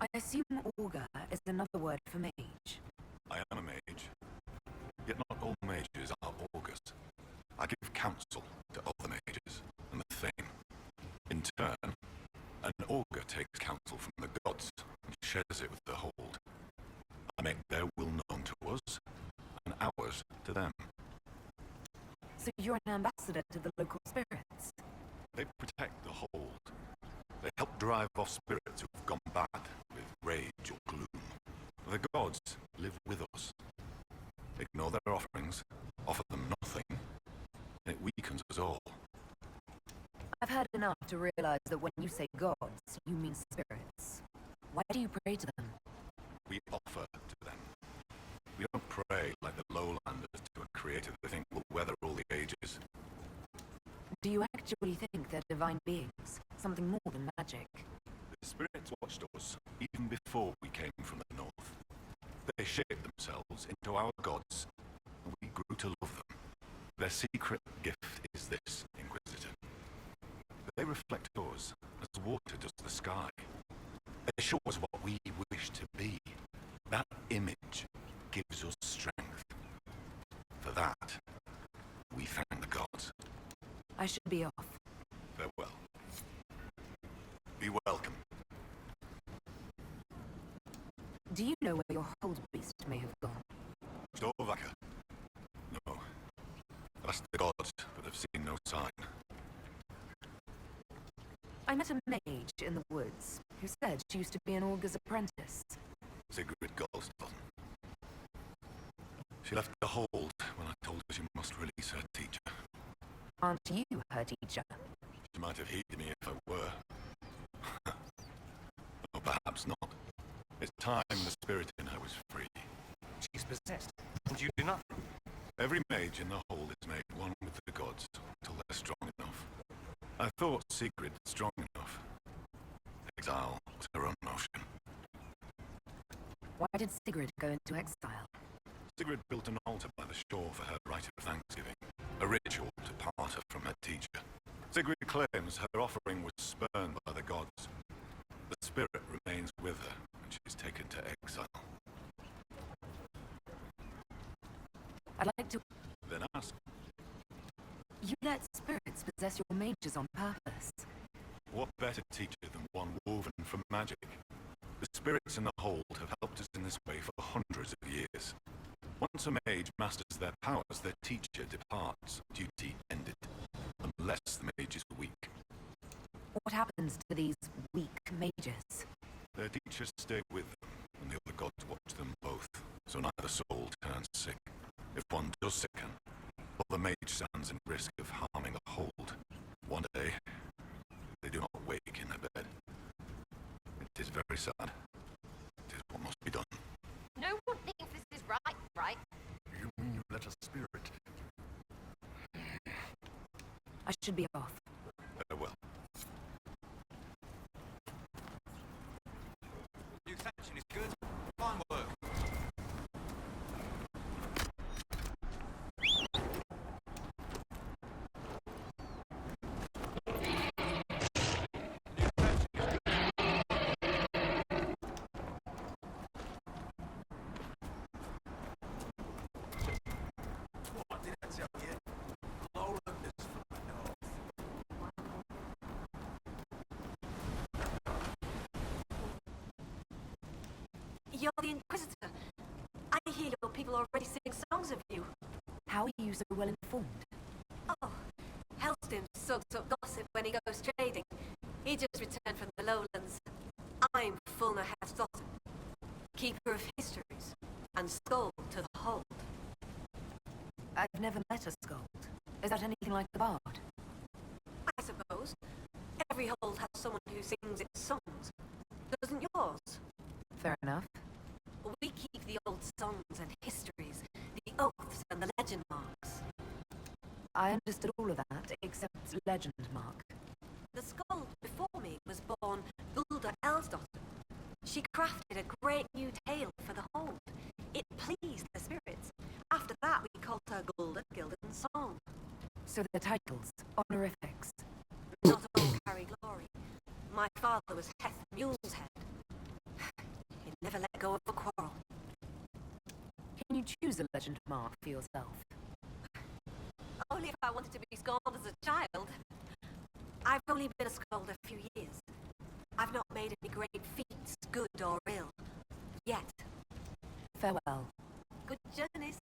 I assume augur is another word for mage. I am a mage. Yet not all mages are augurs. I give counsel to other mages, and the same. In turn, an augur takes counsel from the gods and shares it with the Hold. I make their will known to us, and ours to them. So you're an ambassador to the local spirits? They protect the Hold. They help drive off spirits who've gone bad with rage or gloom. The gods live with us. Ignore their offerings, offer them nothing, and it weakens us all. I've had enough to realize that when you say gods, you mean spirits. Why do you pray to them? We offer to them. We don't pray like the lowlanders to a creator they think will weather all the ages. Do you actually think they're divine beings? Something more than magic? The spirits watched us even before we came from the north. They shaped themselves into our gods, and we grew to love them. Their secret gift is this, Inquisitor. They reflect us as water does the sky. They show us what we wish to be. That image gives us strength. For that, we thank the gods. I should be off. Farewell. Be welcome. Do you know where your hold beast may have gone? Stovaka. No. I've asked the gods, but I've seen no sign. I met a mage in the woods who said she used to be an augur's apprentice. Sigrid Goldstone. She left the Hold when I told her she must release her teacher. Aren't you her teacher? She might have heeded me if I were. Or perhaps not. It's time the spirit in her was free. She's possessed, and you do nothing. Every mage in the Hold is made one with the gods till they're strong enough. I thought Sigrid strong enough. Exile was her own notion. Why did Sigrid go into exile? Sigrid built an altar by the shore for her rite of thanksgiving, a ritual to part her from her teacher. Sigrid claims her offering was spurned by the gods. The spirit remains with her when she's taken to exile. I'd like to... Then ask, You let spirits possess your mages on purpose. what better teacher than one woven from magic? The spirits in the Hold have helped us in this way for hundreds of years. Once a mage masters their powers, their teacher departs, duty ended, unless the mage is weak. What happens to these weak mages? Their teachers stay with them, and the other gods watch them both, so neither soul turns sick. If one does sicken, well, the mage stands in risk of harming the Hold. One day, they do not wake in their bed. It is very sad. It is what must be done. No one thinks this is right, right? You mean you let a spirit I should be off. Well. New faction is good. Fine work. What did I tell you? Lowlanders from the north. You're the Inquisitor. I hear your people already sing songs of you. How are you so well informed? Oh, Helston soaks up gossip when he goes trading. He just returned from the lowlands. I'm Fulner Hafthotton, keeper of histories, and Skull to the hold. I've never met a Skull. Is that anything like the Bard? I suppose. Every hold has someone who sings its songs. Doesn't yours? Fair enough. We keep the old songs and histories, the oaths and the legend marks. I understood all of that, except legend mark. The Skull before me was born Gulda Elsdotter. She crafted a great new tale for the hold. It pleased the spirits. After that, we called her Gulda Gildan Song. So the titles, honorifics. Not all carry glory. My father was Heth Muleshead. He never let go of a quarrel. Can you choose a legend mark for yourself? Only if I wanted to be scorned as a child. I've only been a scold a few years. I've not made any great feats, good or ill. Yet. Farewell. Good journeys.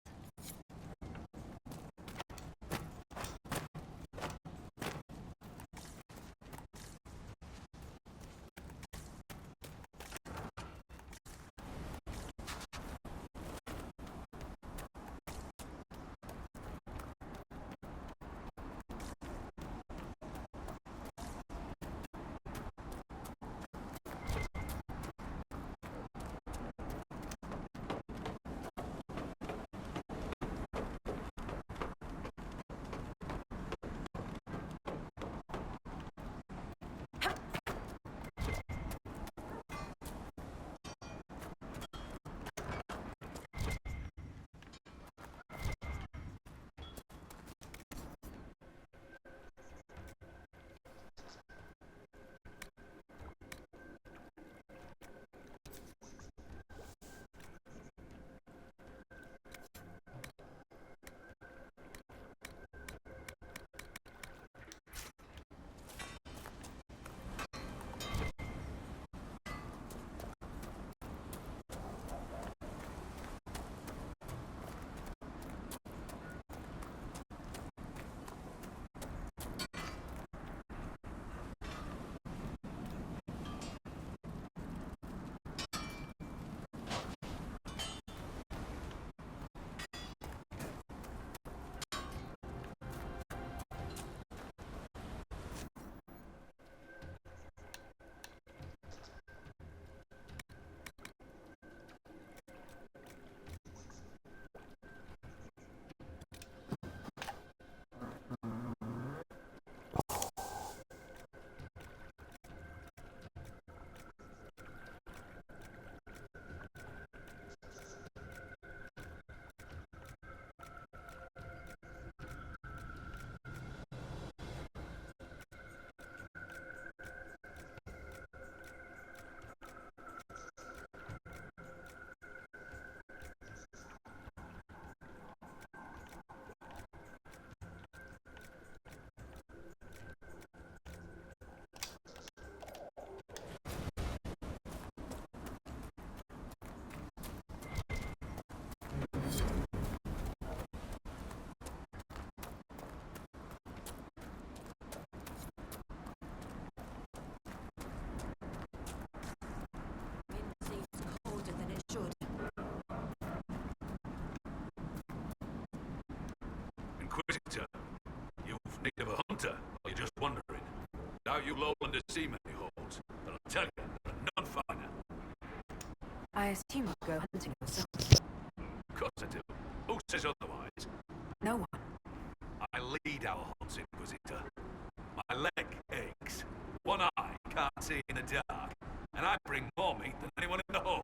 Inquisitor, you've need of a hunter, or you're just wondering? Doubt you lowlanders see many holds, but I'll tell you, there are none finer. I assume you go hunting yourself. Of course I do. Who says otherwise? No one. I lead our hunts, Inquisitor. leg aches. One eye can't see in the dark. And I bring more meat than anyone in the hold.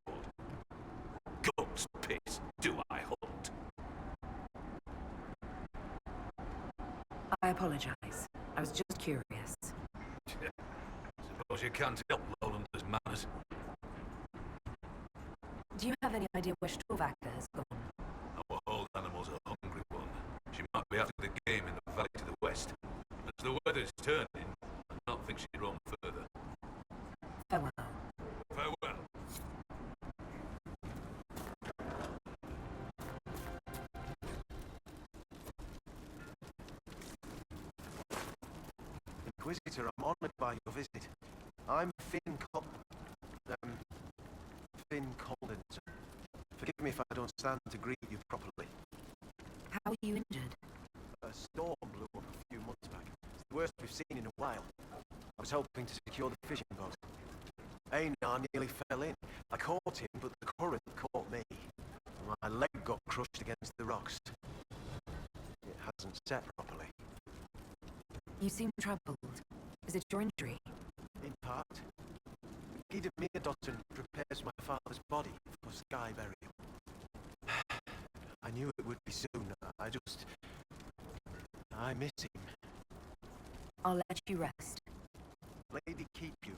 Goat's piss do I hunt. I apologize. I was just curious. Suppose you can't help Lowlanders' manners. Do you have any idea where Sturvaka has gone? Our hold animal's a hungry one. She might be after the game in the valley to the west. As the weather's turning, I don't think she'd roam further. Farewell. Farewell. Inquisitor, I'm honored by your visit. I'm Finn Collinson. Forgive me if I don't stand to greet you properly. How are you injured? A storm blew up a few months back. It's the worst we've seen in a while. I was hoping to secure the fishing boat. Einar nearly fell in. I caught him, but the current caught me. My leg got crushed against the rocks. It hasn't set properly. You seem troubled. Is it your injury? In part. Gita Mirdotton prepares my father's body for sky burial. I knew it would be soon. I miss him. I'll let you rest. Lady keep you.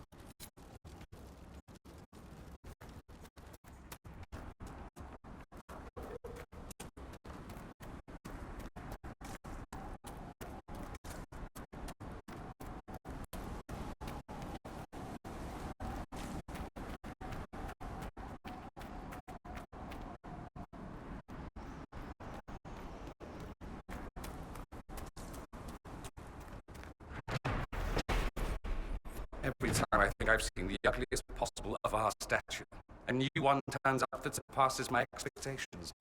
Every time I think I've seen the ugliest possible of our statue, a new one turns up that surpasses my expectations.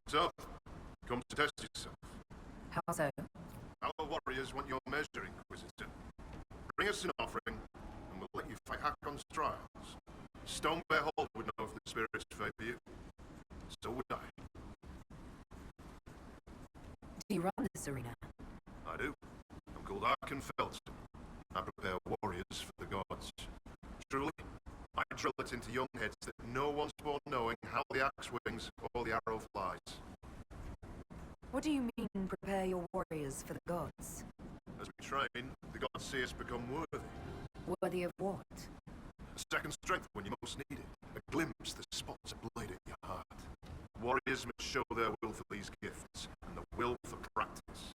So, come to test yourself. How so? Our warriors want your measure, Inquisitor. Bring us an offering, and we'll let you fight Hakkon's trials. Stonebear Hall would know if the spirits favor you. So would I. Do you run this arena? I do. I'm called Hakkon. I prepare warriors for the gods. Truly, I drill it into young heads that no one's born knowing how the axe swings or the arrow flies. What do you mean, prepare your warriors for the gods? As we train, the gods see us become worthy. Worthy of what? A second strength when you most need it. A glimpse that spots a blade at your heart. Warriors must show their will for these gifts, and the will for practice.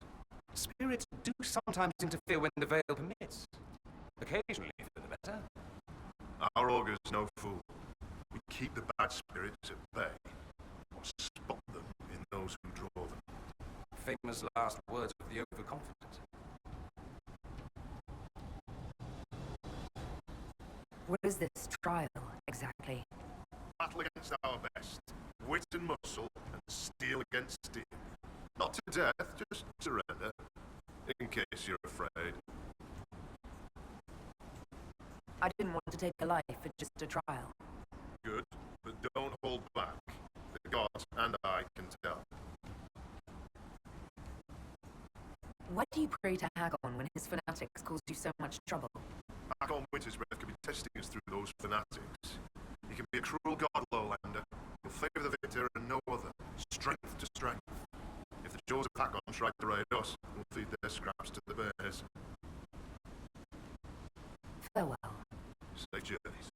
Spirits do sometimes interfere when the veil permits. Occasionally for the better. Our augur's no fool. We keep the bad spirits at bay, or spot them in those who draw them. Famous last words of the overconfident. What is this trial, exactly? Battle against our best. Wit and muscle, and steel against steel. Not to death, just surrender. In case you're afraid. I didn't want to take a life for just a trial. Good, but don't hold back. The gods and I can tell. Why do you pray to Hakkon when his fanatics cause you so much trouble? Hakkon Winter's breath could be testing us through those fanatics. He can be a cruel god, Lowlander. He'll favor the victor and no other. Strength to strength. If the jaws of Hakkon try to raid us, we'll feed their scraps to the bears. Farewell. Safe journeys.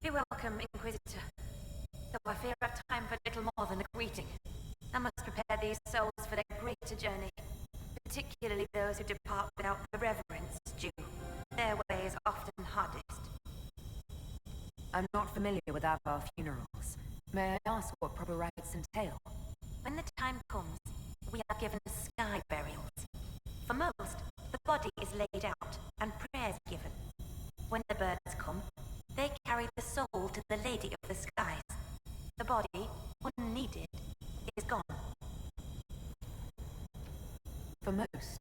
Be welcome, Inquisitor. Though I fear at time for little more than a greeting. I must prepare these souls for their greater journey, particularly those who depart without the reverence due. Their way is often hardest. I'm not familiar with our funerals. May I ask what proper rites entail? When the time comes, we are given sky burials. For most, the body is laid out and prayers given. When the birds come, they carry the soul to the Lady of the Skies. The body, unneeded, is gone. For most.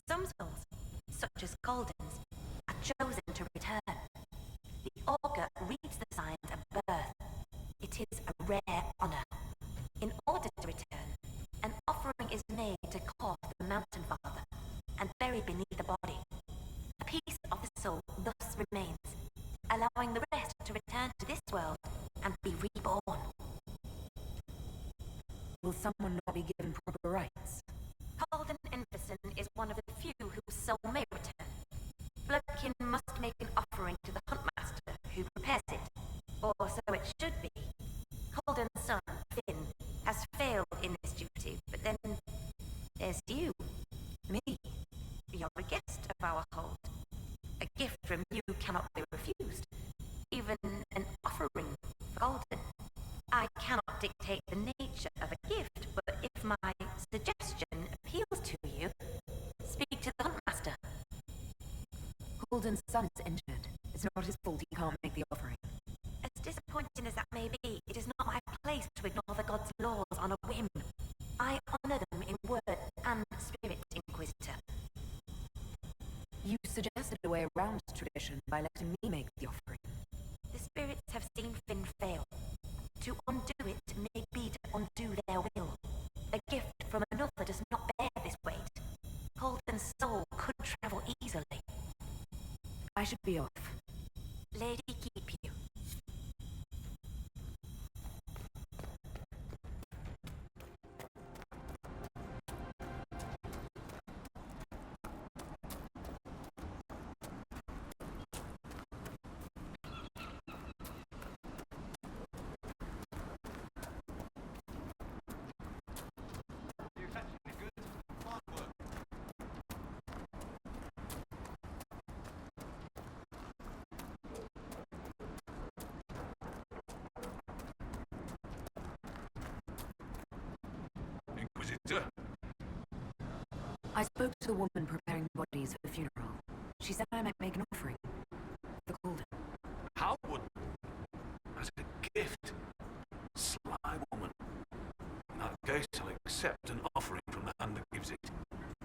Some souls, such as Golden's, are chosen to return. The augur reads the signs of birth. It is a rare honor. In order to return, an offering is made to Koth, the Mountain Father, and buried beneath the body. A piece of the soul thus remains, allowing the rest to return to this world and be reborn. Will someone not be given proper rites? Holden Inverson is one of the few whose soul may return. Bloodkin must make an offering to the Huntmaster, who prepares it, or so it should be. Holden's son, Finn, has failed in this duty, but then there's you, me. You're a guest of our hold. A gift from you cannot be refused. Even an offering for Golden. I cannot dictate the nature of a gift, but if my suggestion appeals to you, speak to the Huntmaster. Holden's son is injured. It's not his fault he can't make the offering. As disappointing as that may be, it is not my place to ignore the gods' laws on a whim. I honor them in word and spirit, Inquisitor. You suggested a way around tradition by letting me make the offering. The spirits have seen Finn fail. To undo it may be to undo their will. A gift from another does not bear this weight. Holden's soul could travel easily. I should be off. Lady keep you. Inquisitor? I spoke to the woman preparing bodies for the funeral. She said I might make an offering. For Golden. How would... as a gift? Sly woman. In that case, I'll accept an offering from the hand that gives it.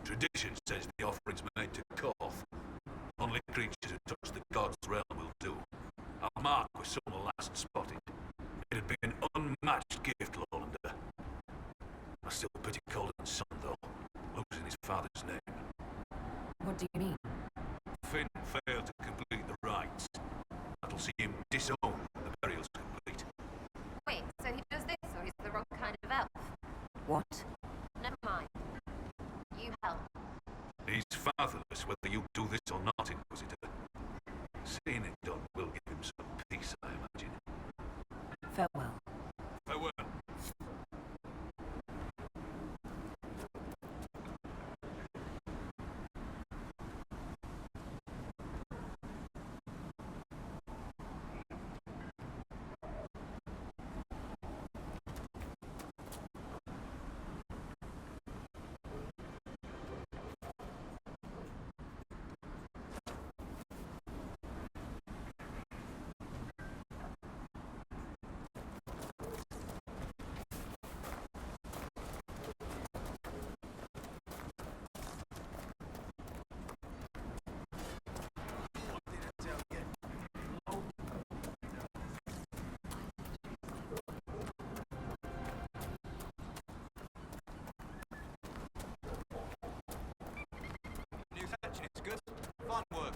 Tradition says the offering's made to Koth. Only creatures who touch the god's realm will do. Our mark was someone last spotted. It'd be an unmatched gift, Lowlander. I still pity Golden's son, though, losing his father's name. What do you mean? Finn failed to complete the rites. That'll see him disowned when the burial's complete. Wait, so he does this, or he's the wrong kind of elf? What? Never mind. You help. He's fatherless whether you do this or not, Inquisitor. Seeing it done will give him some peace, I imagine. Farewell. Farewell. New fetching, it's good. Fine work.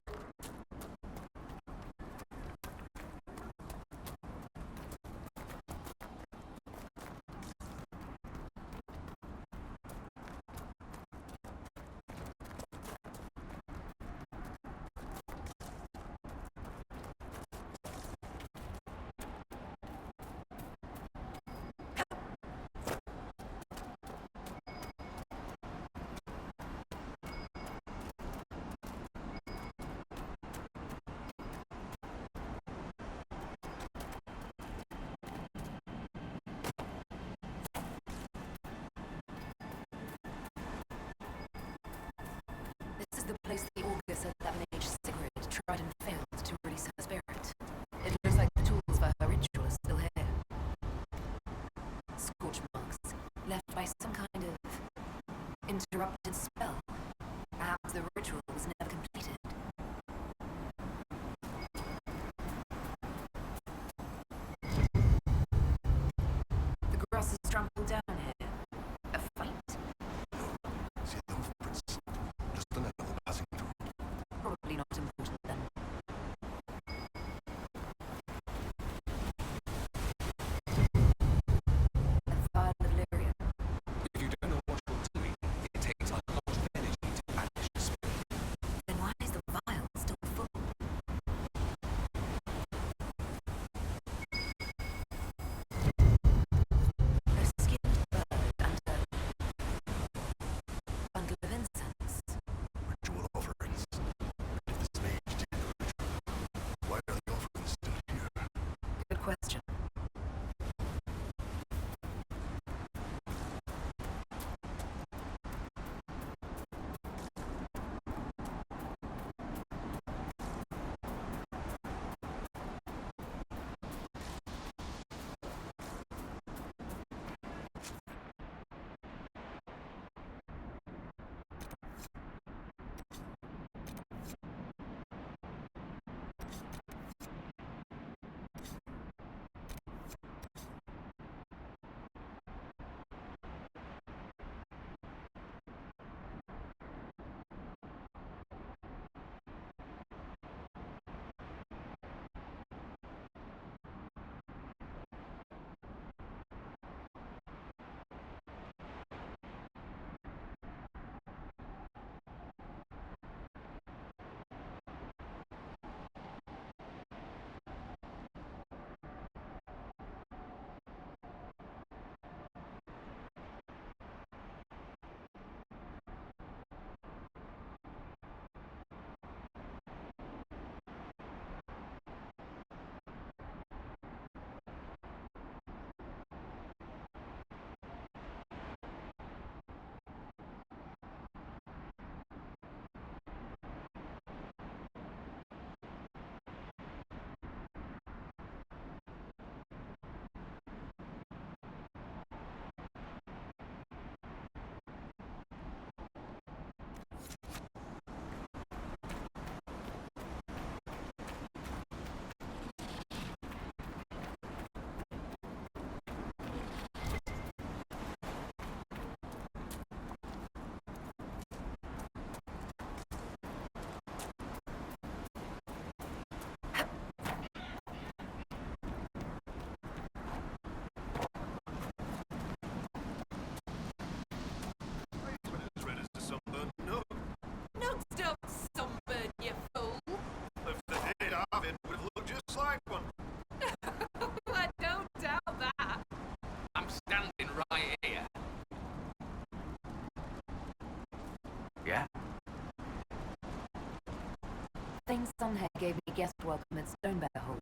welcome at Stonebear Holt.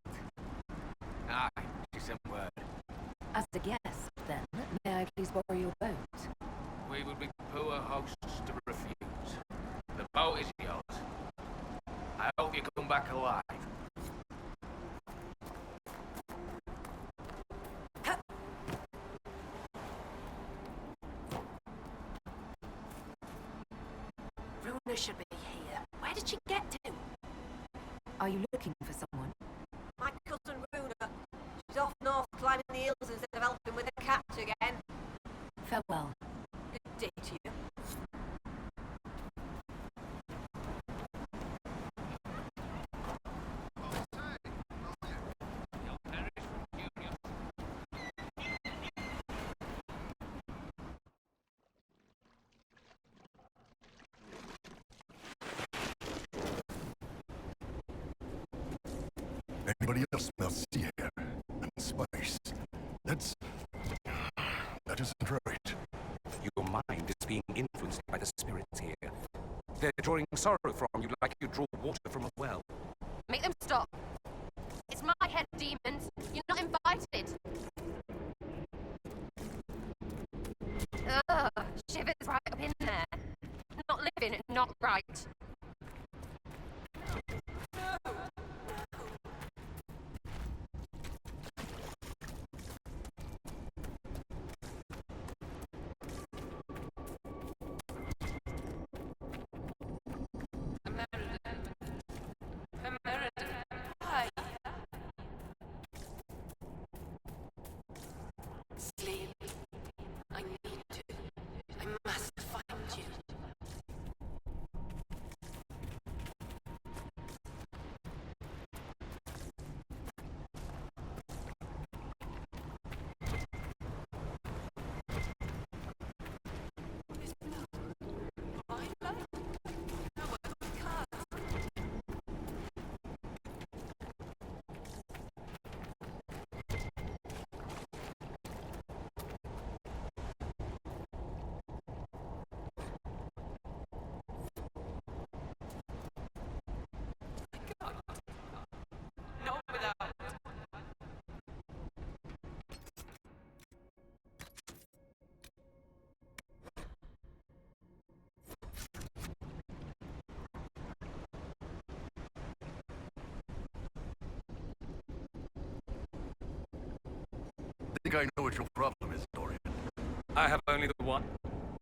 Aye, she sent word. As a guest, then, may I please borrow your boat? We would be poor hosts to refuse. The boat is yours. I hope you come back alive. Runa should be here. Where did she get to? Are you looking for someone? My cousin Runa. She's off north climbing the hills instead of helping with the catch again. Farewell. Good day to you. Anybody else smell sea air and spice? That isn't right. Your mind is being influenced by the spirits here. They're drawing sorrow from you like you draw water from a well. Make them stop. It's my head, demons. You're not invited. Ugh, shivers right up in there. Not living, not right. Sleep. I need to. I must find you. I think I know what your problem is, Dorian. I have only the one.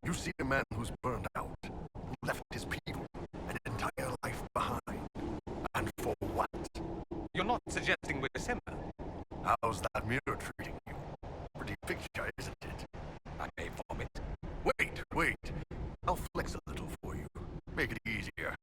You see a man who's burned out, who left his people, an entire life behind. And for what? You're not suggesting we're similar. How's that mirror treating you? Pretty picture, isn't it? I may vomit. Wait. I'll flex a little for you. Make it easier.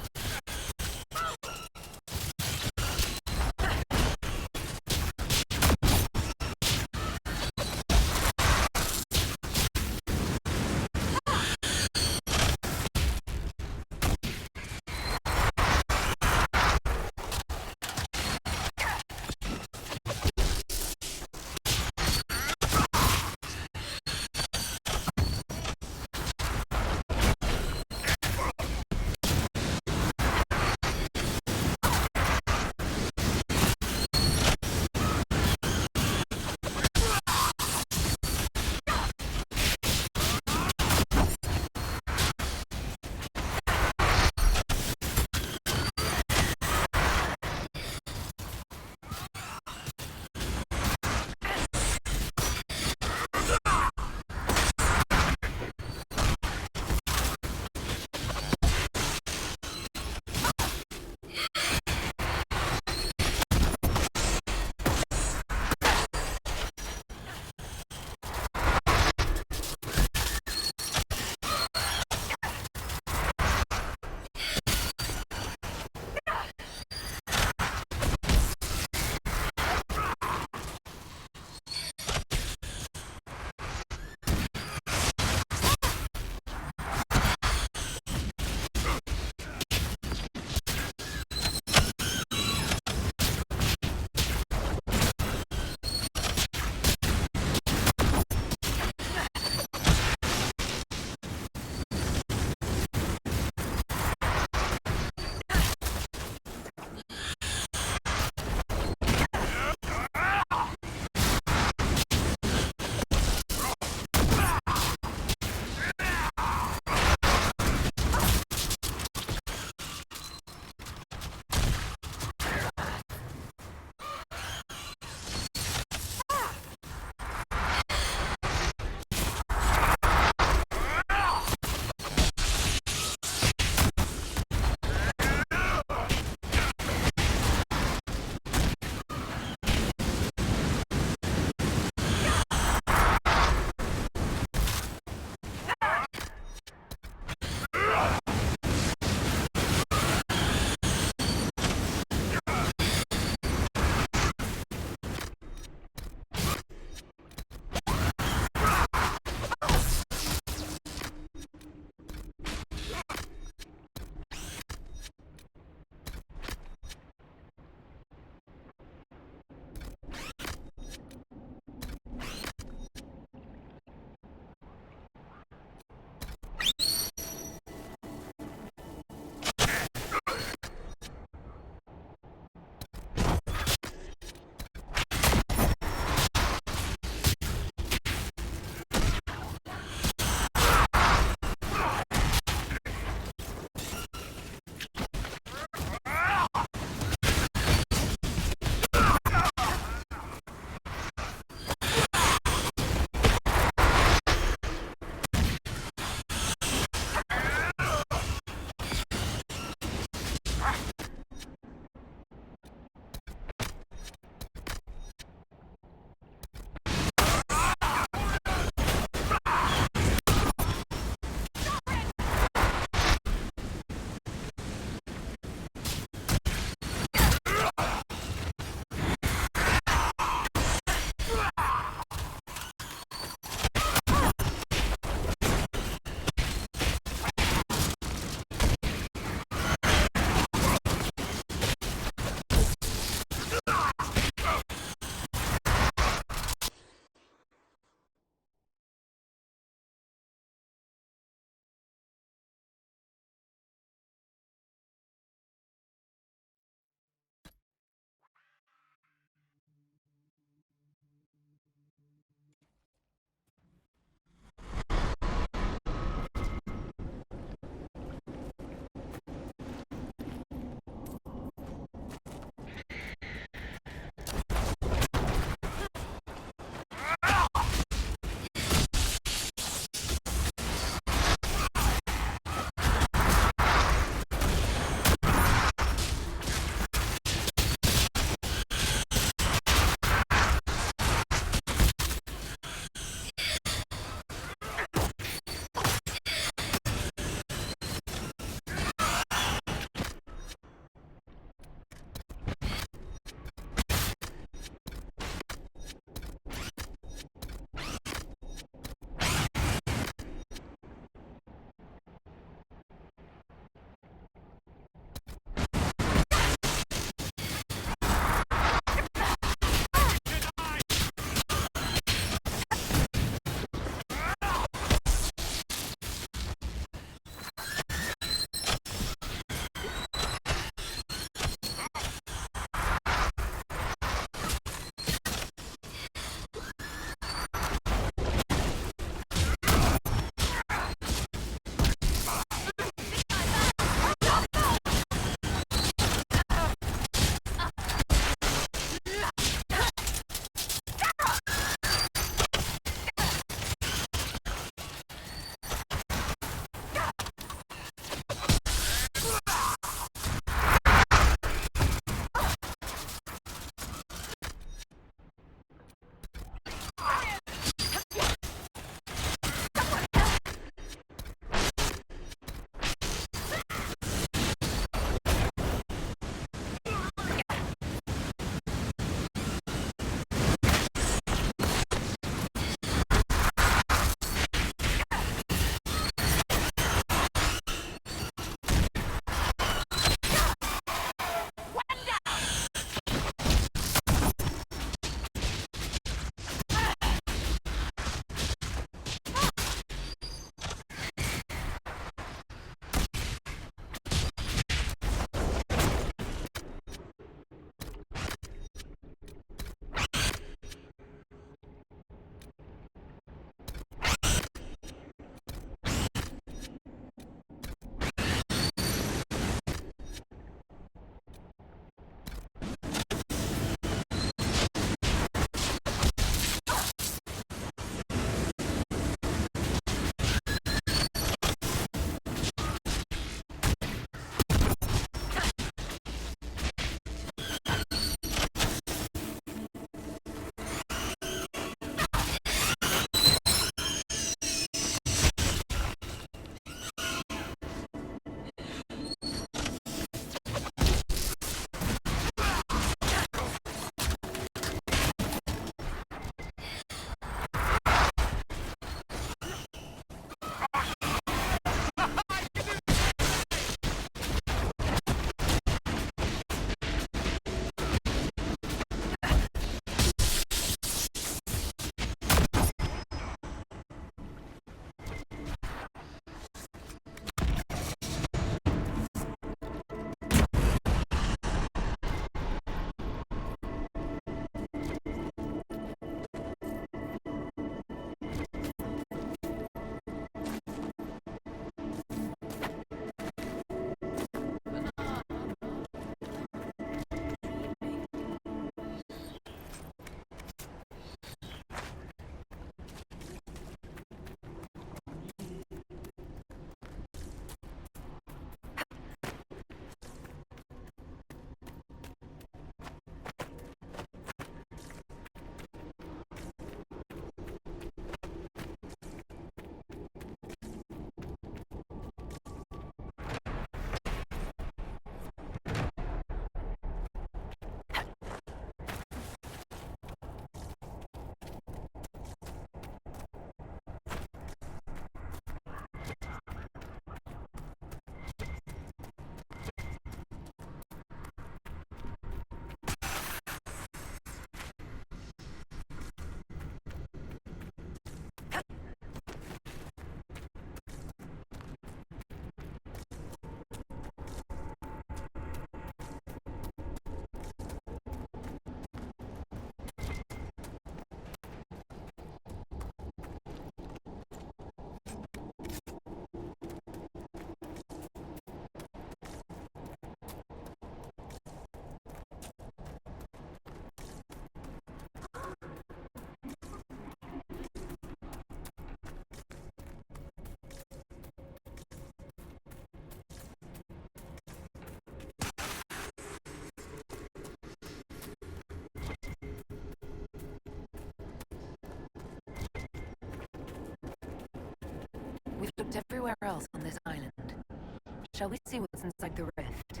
Shall we see what's inside the rift?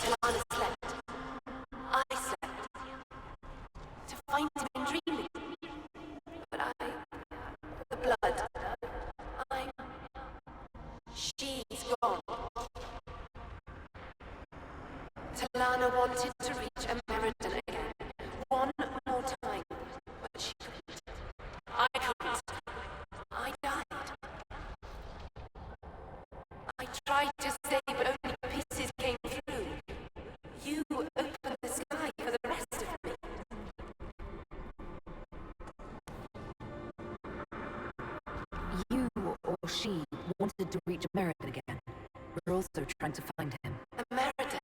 Lana slept. I slept. To find him in dreaming. But the blood. She's gone. Talana wanted to reach American again. One more time. But she couldn't. I couldn't. I died. I tried to stay, but only pieces came through. You opened the sky for the rest of me. You or she wanted to reach American again. We're also trying to find him. American?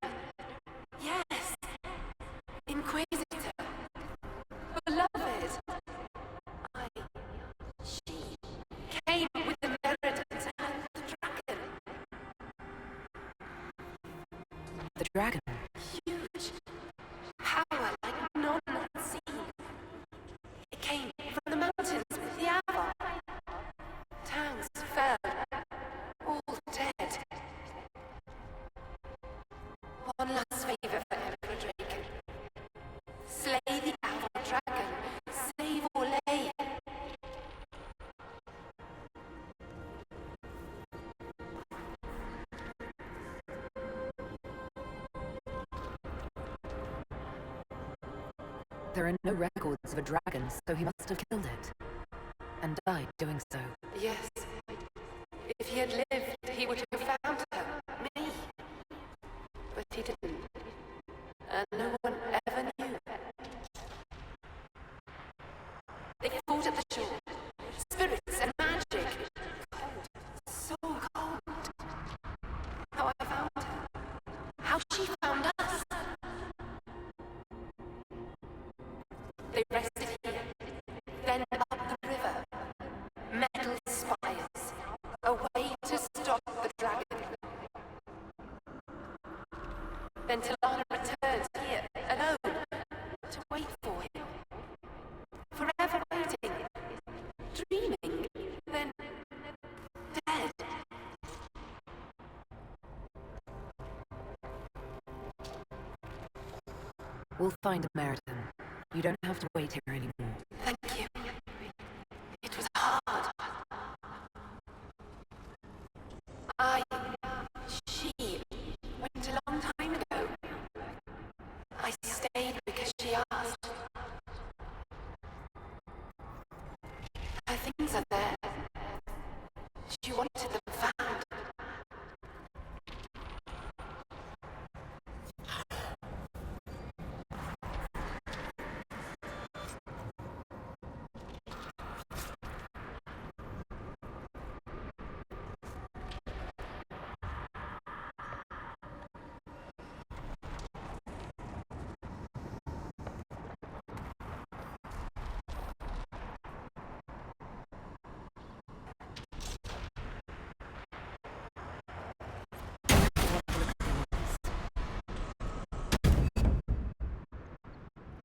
Yes. Inquisitor. Beloved. She came with the Meridans and the dragon. The dragon? Huge. Power like none had seen. It came from the mountains with the Avon. Tanks fell. All dead. One last favor for Emperor Draken. Slay the Avon dragon. Save Orlais. There are no records of a dragon, so he must have killed it. And died doing so. Yes. If he had lived, he would have found her. Me. But he didn't. And no one ever knew. They fought at the shore. Spirits and magic. Cold. So cold. How I found her. How she found us. They rested here. Then up the river. Metal spires. A way to stop the dragon. Then Talana returns here, alone, to wait for him. Forever waiting. Dreaming. Then dead. We'll find American. You don't have to wait here anymore. Thank you. It was hard. She went a long time ago. I stayed because she asked. Her things are there. She wanted them found.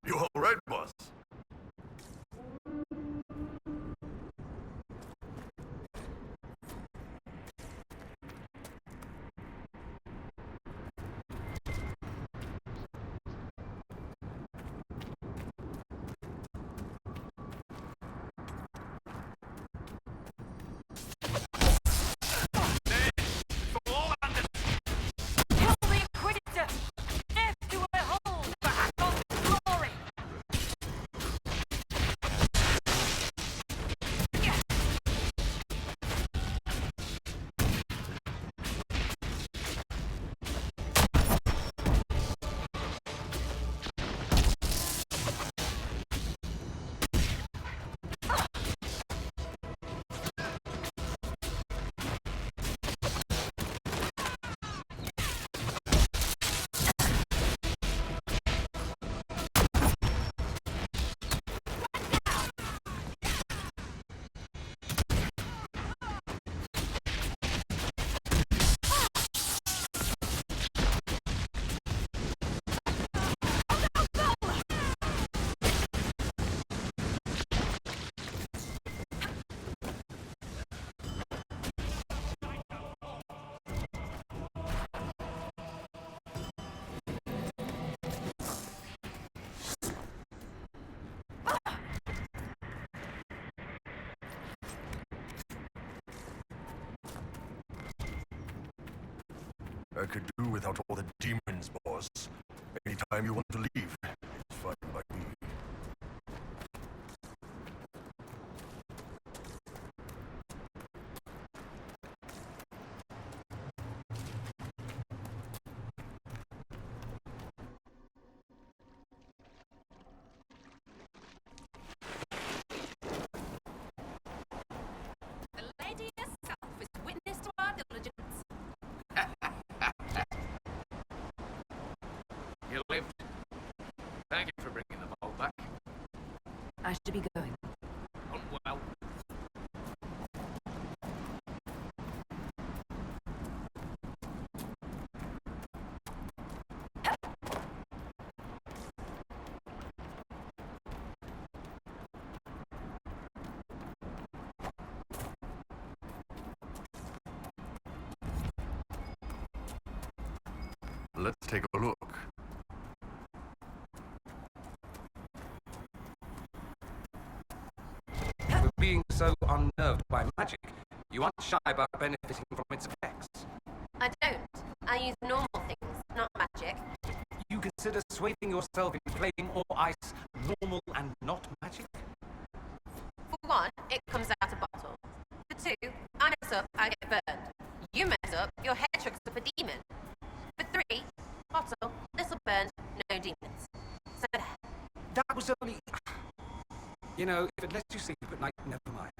You all right, boss? Kill the Inquisitor! Death to a hole for Hakkon's glory! I could do without all the demons, boss. Anytime you want to leave, it's fine by me. The lady herself is witness to our diligence. You lived. Thank you for bringing the boat back. I should be going. Unwell. Let's take a look. For being so unnerved by magic, you aren't shy about benefiting from its effects. I don't. I use normal things, not magic. You consider swathing yourself in flame or ice normal and not magic? For one, it comes out a bottle. For two, I mess up, I get burned. You mess up, your head chucks up a demon. For three, bottle, this'll burn, no demons. So there. That was only... You know, if it lets you sleep at night, never mind.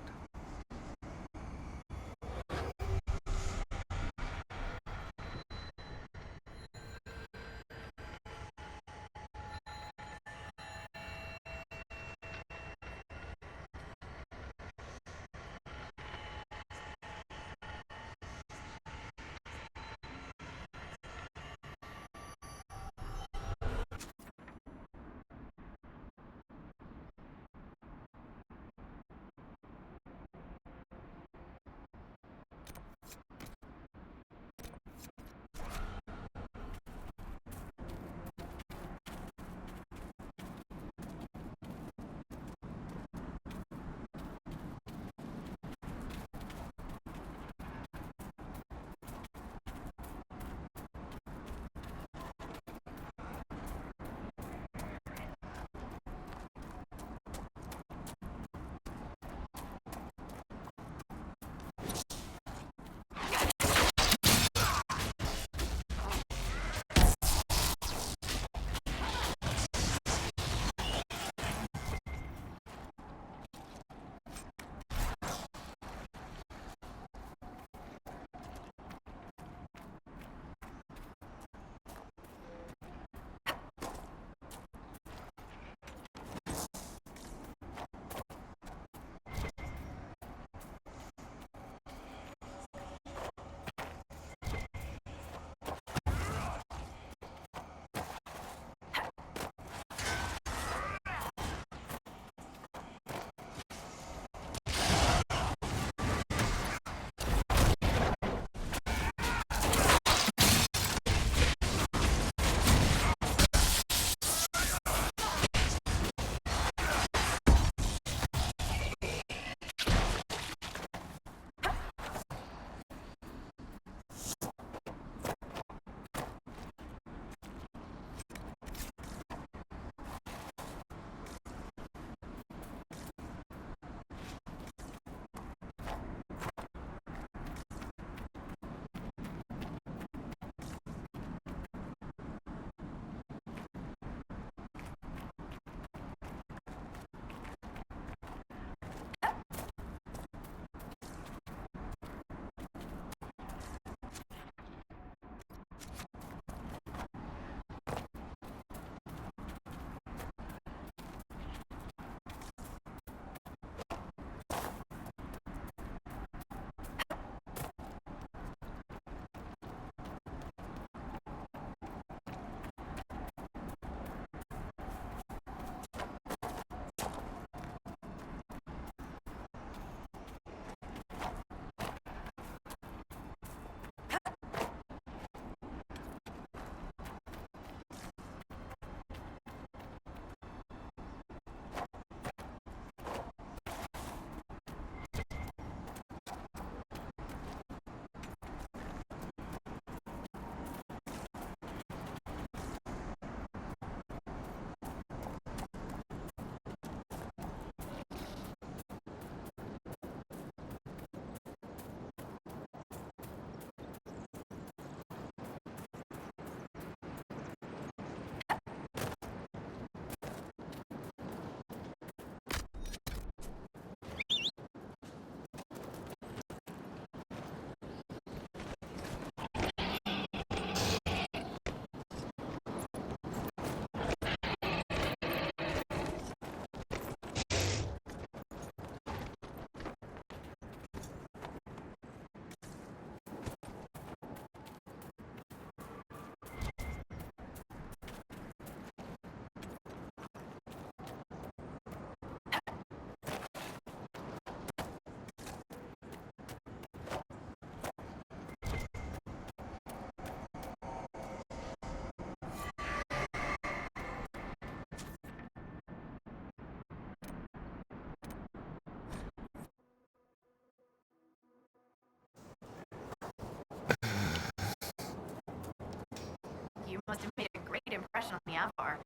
Avar.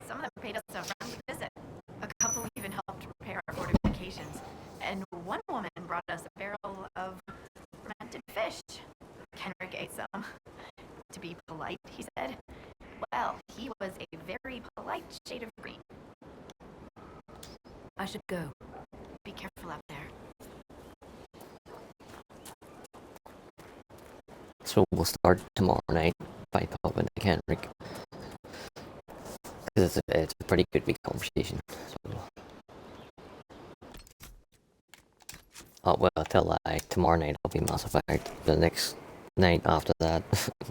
Some of them paid us a round visit. A couple even helped repair our fortifications. And one woman brought us a barrel of fermented fish. Kenrick ate some. To be polite, he said. Well, he was a very polite shade of green. I should go. Be careful out there. So we'll start tomorrow night by popping to Kenrick. Because it's a pretty good big conversation. So, oh, well, till tomorrow night I'll be Mass Effect. The next night after that,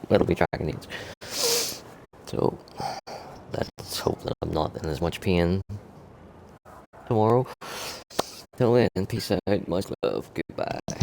it'll be Dragon Age. So, let's hope that I'm not in as much pain tomorrow. Till then, peace out, much love, goodbye.